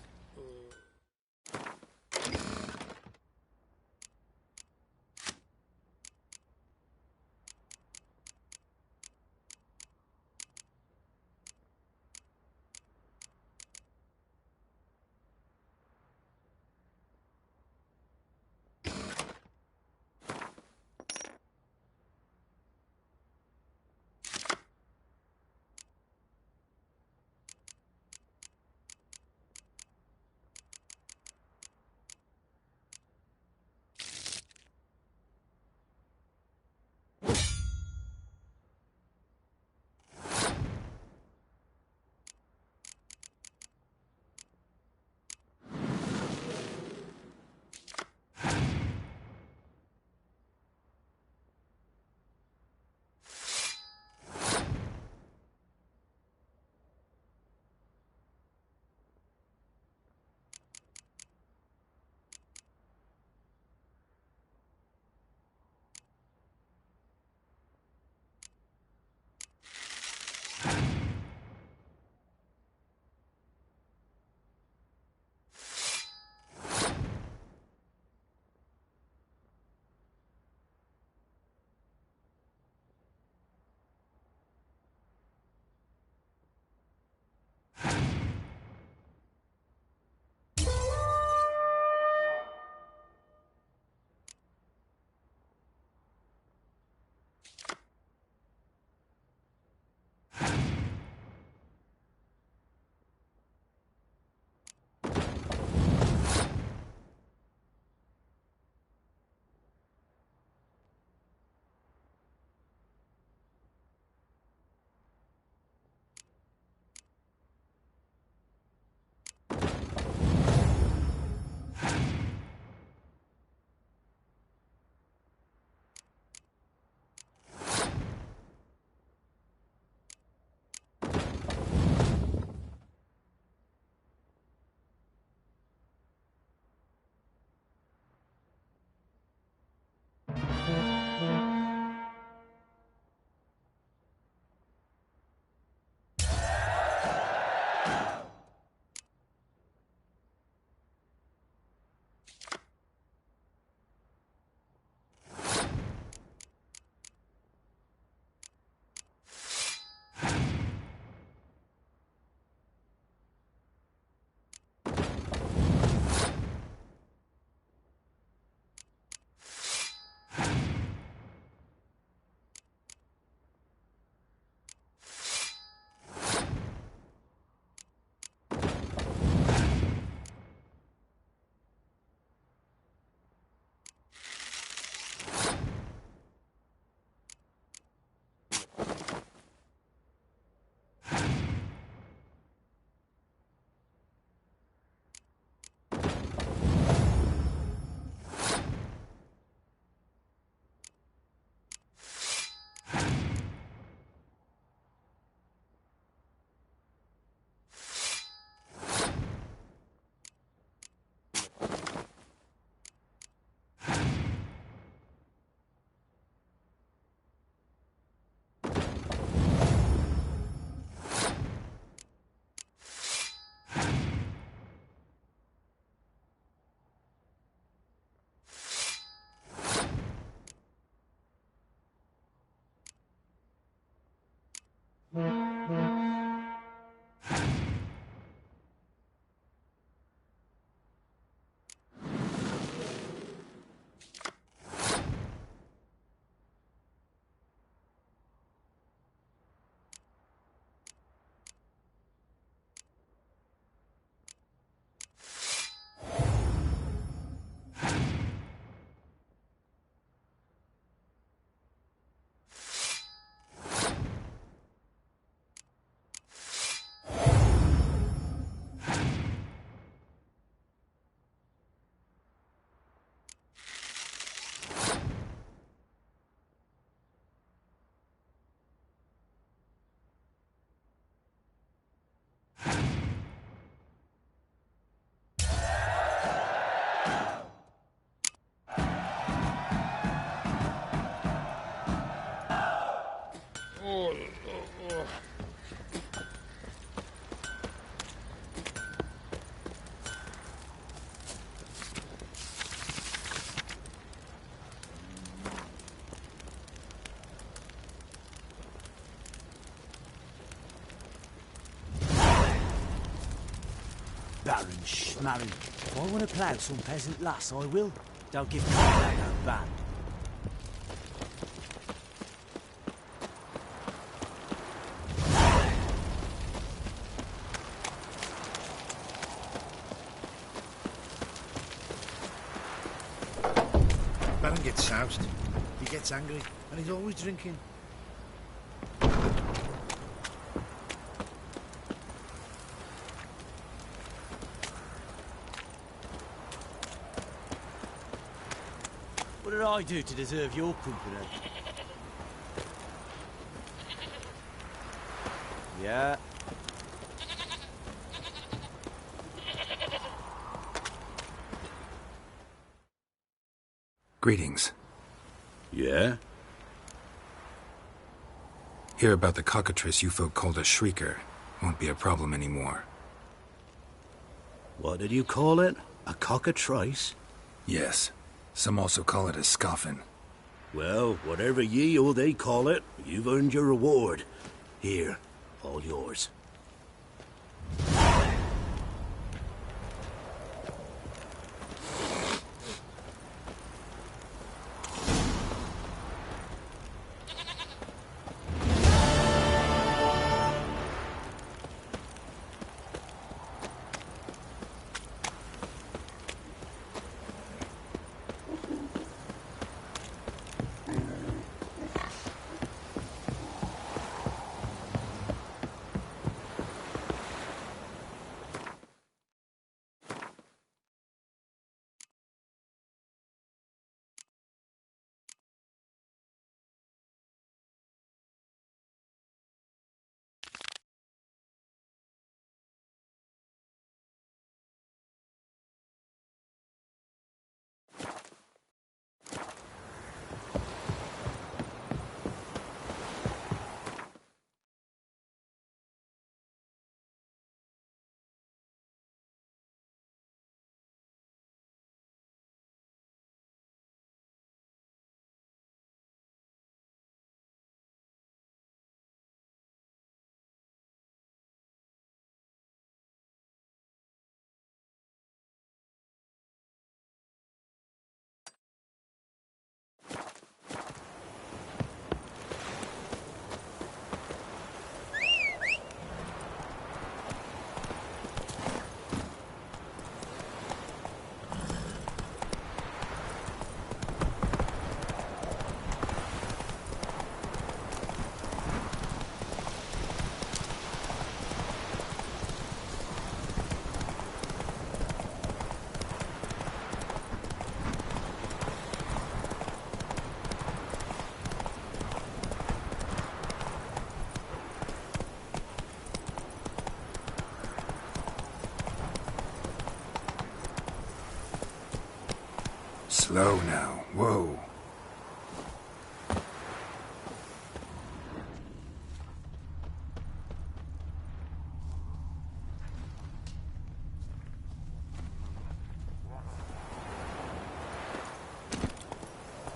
schmarry. If I want to plough some peasant lass, I will. Don't give Conrad no band. Baron gets soused. He gets angry, and he's always drinking. What did I do to deserve your company? Yeah. Greetings. Yeah? Hear about the cockatrice you folk called a shrieker. Won't be a problem anymore. What did you call it? A cockatrice? Yes. Some also call it a scoffin. Well, whatever ye or they call it, you've earned your reward. Here, all yours. Slow now. Whoa.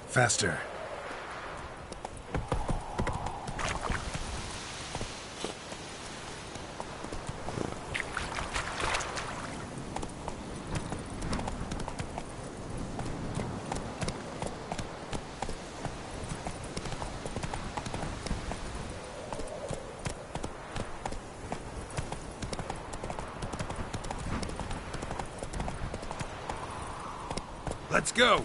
Faster. Let's go!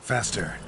Faster.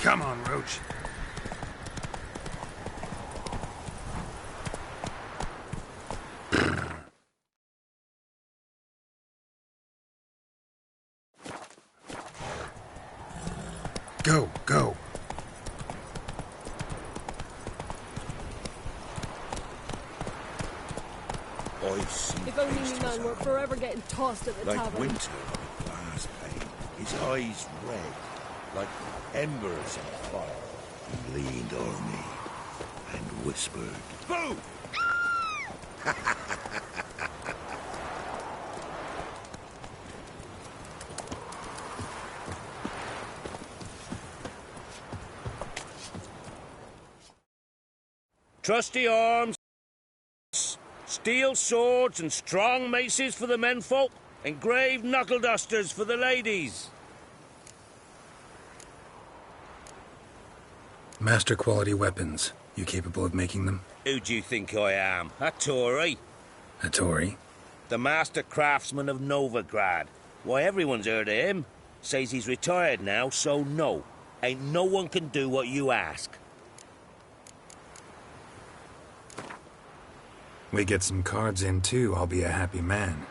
Come on, Roach. Go, go. If only me man were forever getting tossed at the like tavern. winter on a glass pane, his eyes red, like embers on fire. He leaned o'er me and whispered, "Boo!" Trusty arms, steel swords and strong maces for the menfolk, engraved knuckle dusters for the ladies. Master quality weapons. You capable of making them? Who do you think I am? A Tory? A Tory? The master craftsman of Novigrad. Why, everyone's heard of him. Says he's retired now, so no. Ain't no one can do what you ask. We get some cards in too, I'll be a happy man.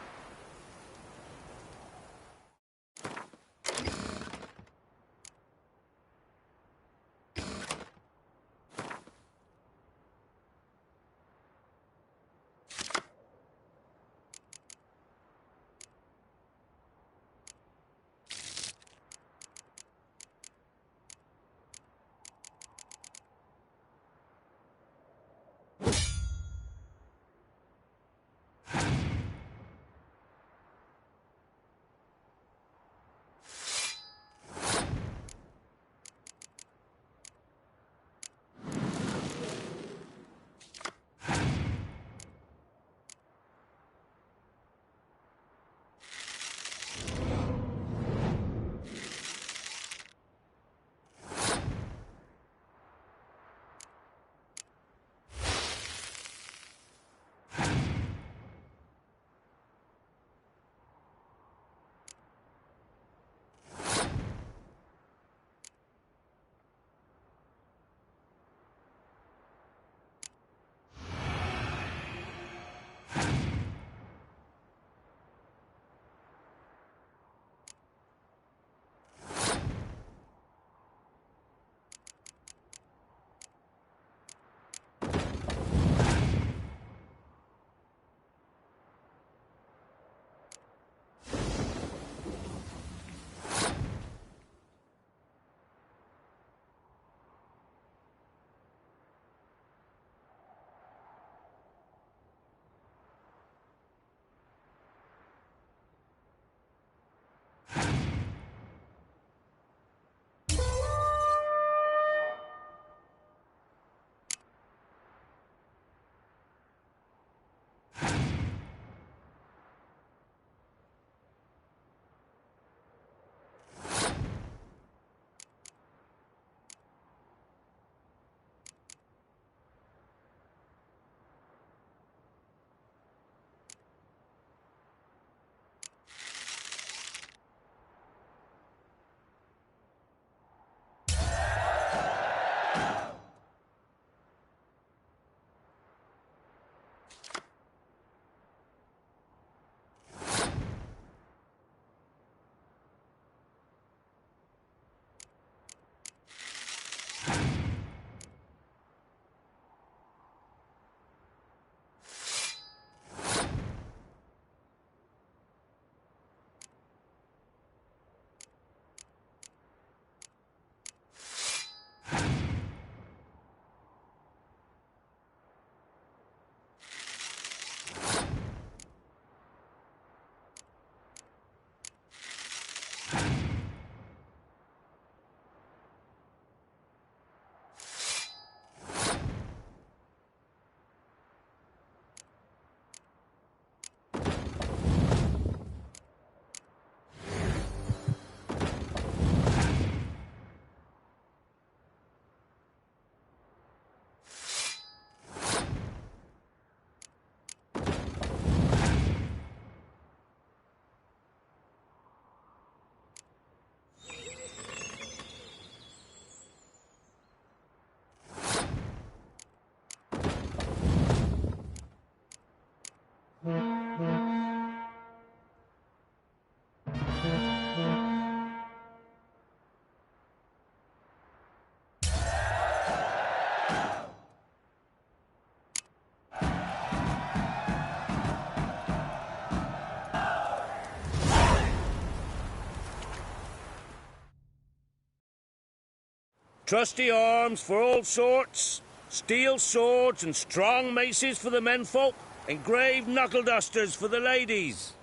Trusty arms for all sorts. Steel swords and strong maces for the menfolk. Engraved knuckle dusters for the ladies.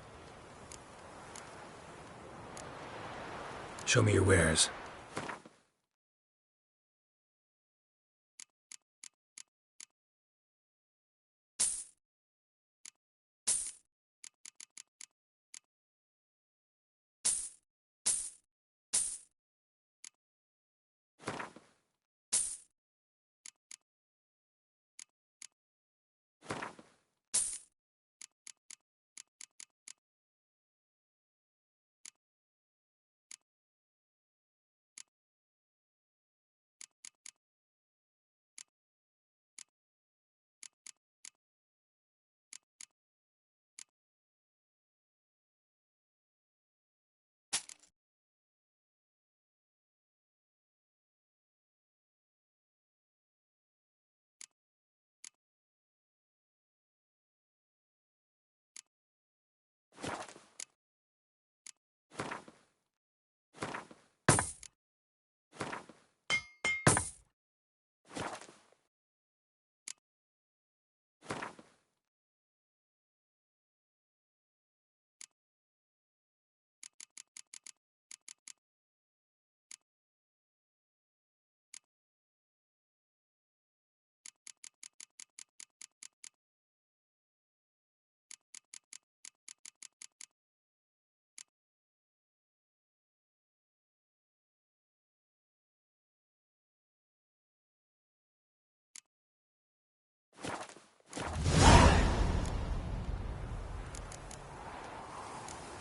Show me your wares.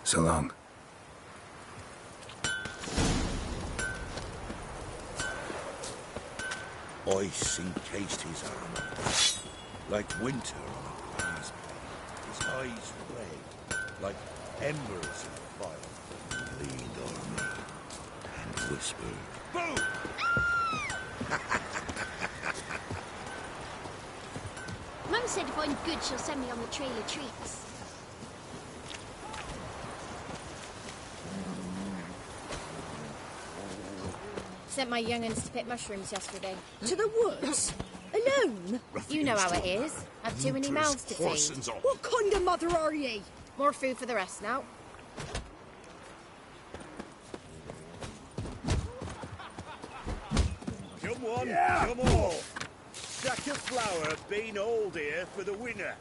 So long. Ice encased his armor, like winter on a brass plate. His eyes red, like embers of fire. He leaned on me and whispered, "Boom!" Mum said if I'm good, she'll send me on the trail of treats. Sent my young'uns to pick mushrooms yesterday. To the woods? Alone? You know how it is. Have too many mouths to feed. What kind of mother are ye? More food for the rest now. Come on, come on. Sack of flour been old here for the winner.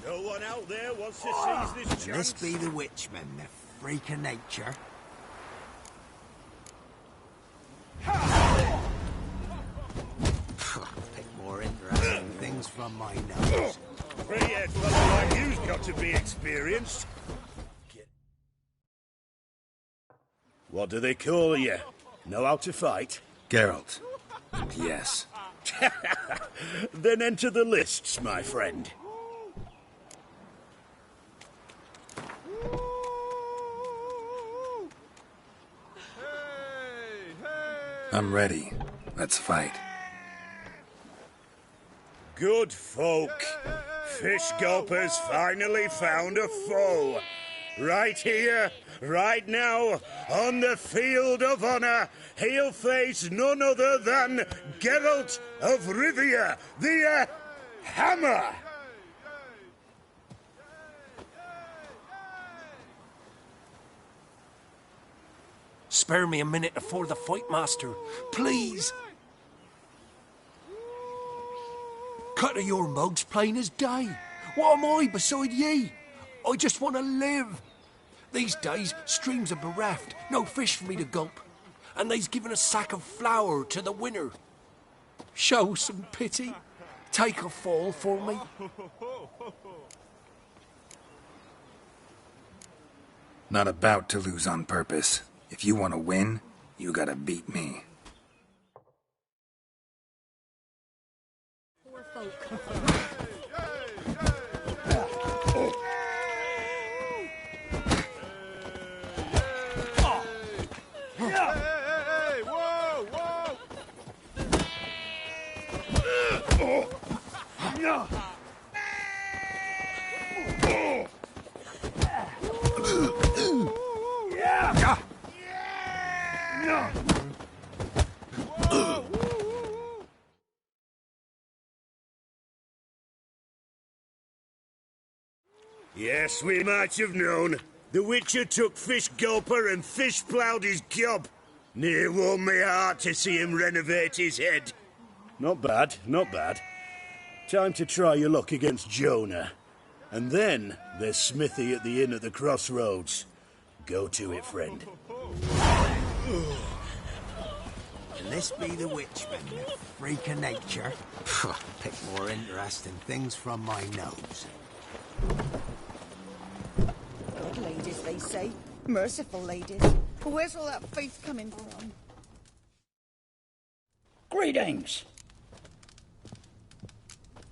No one out there wants to seize this chance. This be the witchman, the freak of nature. Pick more interesting things from my nose. Three-head fella like you's got to be experienced. What do they call you? Know how to fight? Geralt. Yes. Then enter the lists, my friend. I'm ready. Let's fight. Good folk. Fish Gulper's finally found a foe. Right here, right now, on the field of honor, he'll face none other than Geralt of Rivia, the Hammer. Spare me a minute before the fight, master. Please. Cut of your mugs plain as day. What am I beside ye? I just want to live. These days, streams are bereft. No fish for me to gulp. And they's given a sack of flour to the winner. Show some pity. Take a fall for me. Not about to lose on purpose. If you want to win, you gotta beat me. Poor folk. Yes, we might have known. The Witcher took Fish Gulper and fish ploughed his gob. Near warmed me heart to see him renovate his head. Not bad, not bad. Time to try your luck against Jonah. And then there's Smithy at the inn at the crossroads. Go to it, friend. Can this be the Witchman, the freak of nature? Pick more interesting things from my nose. Good ladies, they say. Merciful ladies. Where's all that faith coming from? Greetings.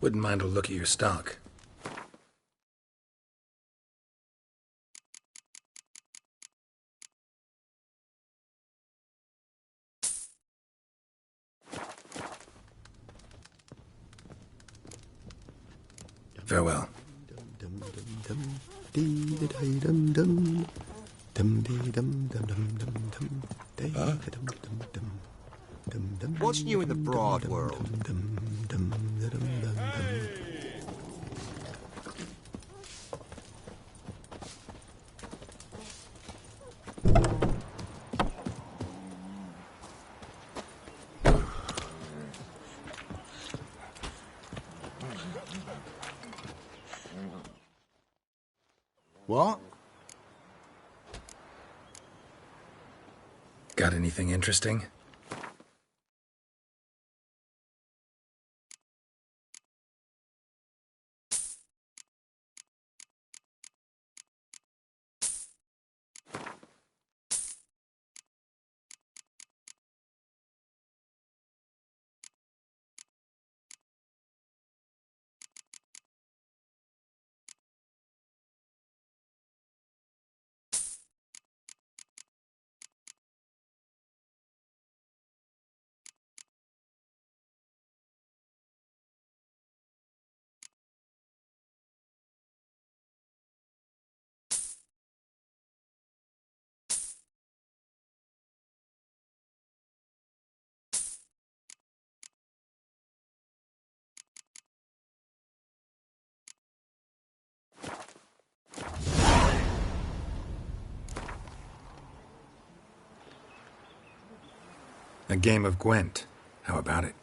Wouldn't mind a look at your stock. Farewell. What's new in the broad world? What? Got anything interesting? A game of Gwent. How about it?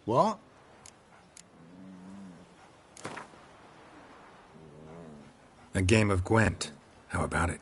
What? A game of Gwent. How about it?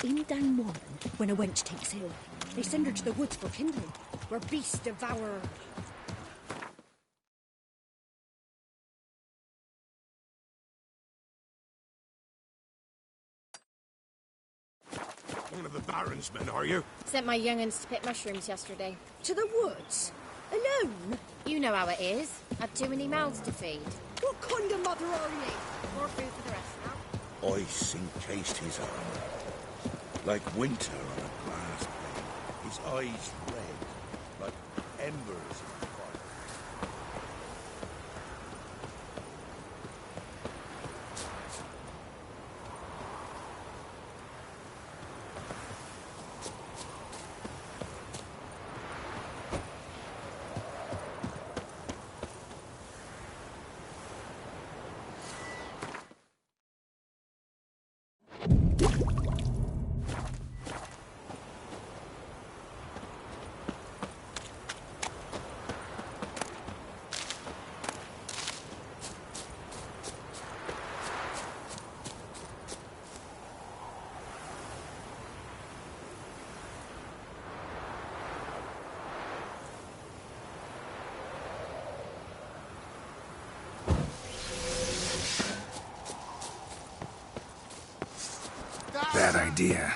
In Down Warren, when a wench takes ill, they send her to the woods for kindling, where beasts devour her. one of the Baron's men, are you? Sent my young'uns to pick mushrooms yesterday. To the woods? Alone? You know how it is. Had too many mouths to feed. What kind of mother are you? More food for the rest now. Ice encased his armor, like winter on a glass plate. His eyes red, like embers in fire. Bad idea.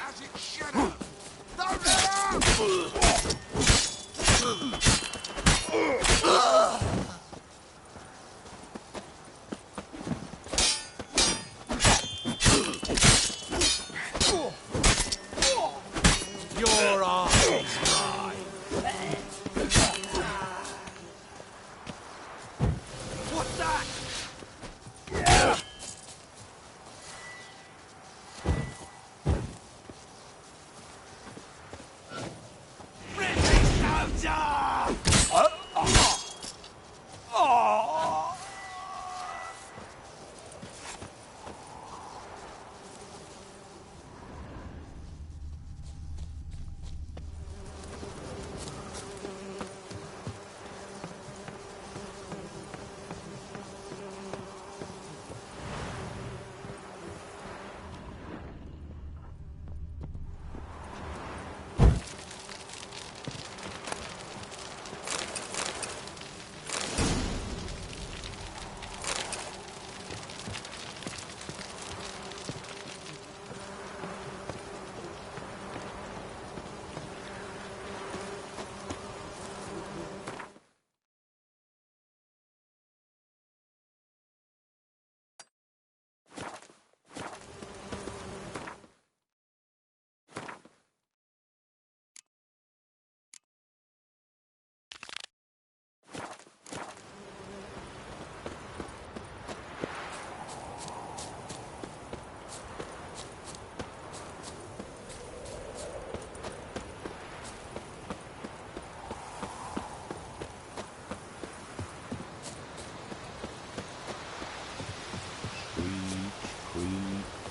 Your arm is mine. What's that?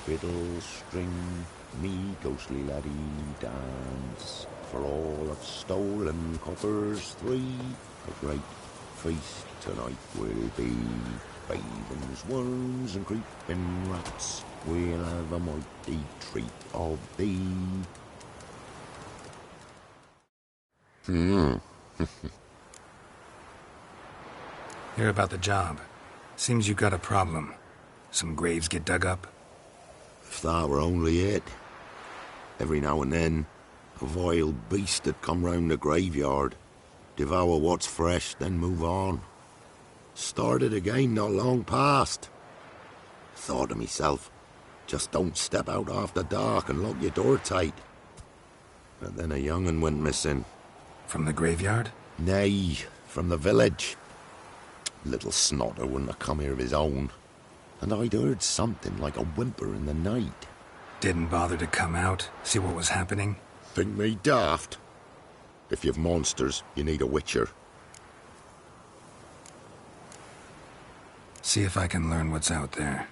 Fiddle, string, me ghostly laddie dance. For all of stolen coppers three, a great feast tonight will be. Ravens, worms, and creeping rats, we'll have a mighty treat of thee. Hear about the job. Seems you got a problem. Some graves get dug up? If that were only it. Every now and then, a vile beast that come round the graveyard, devour what's fresh, then move on. Started again not long past. Thought to myself, just don't step out after dark and lock your door tight. But then a young'un went missing. From the graveyard? Nay, from the village. Little snotter wouldn't have come here of his own. And I'd heard something like a whimper in the night. Didn't bother to come out, see what was happening? Think me daft? If you've monsters, you need a witcher. See if I can learn what's out there.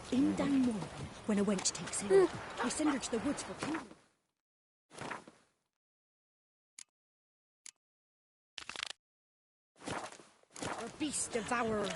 In Down One, when a wench takes ill, I send her to the woods for kindling. Or beast devourer.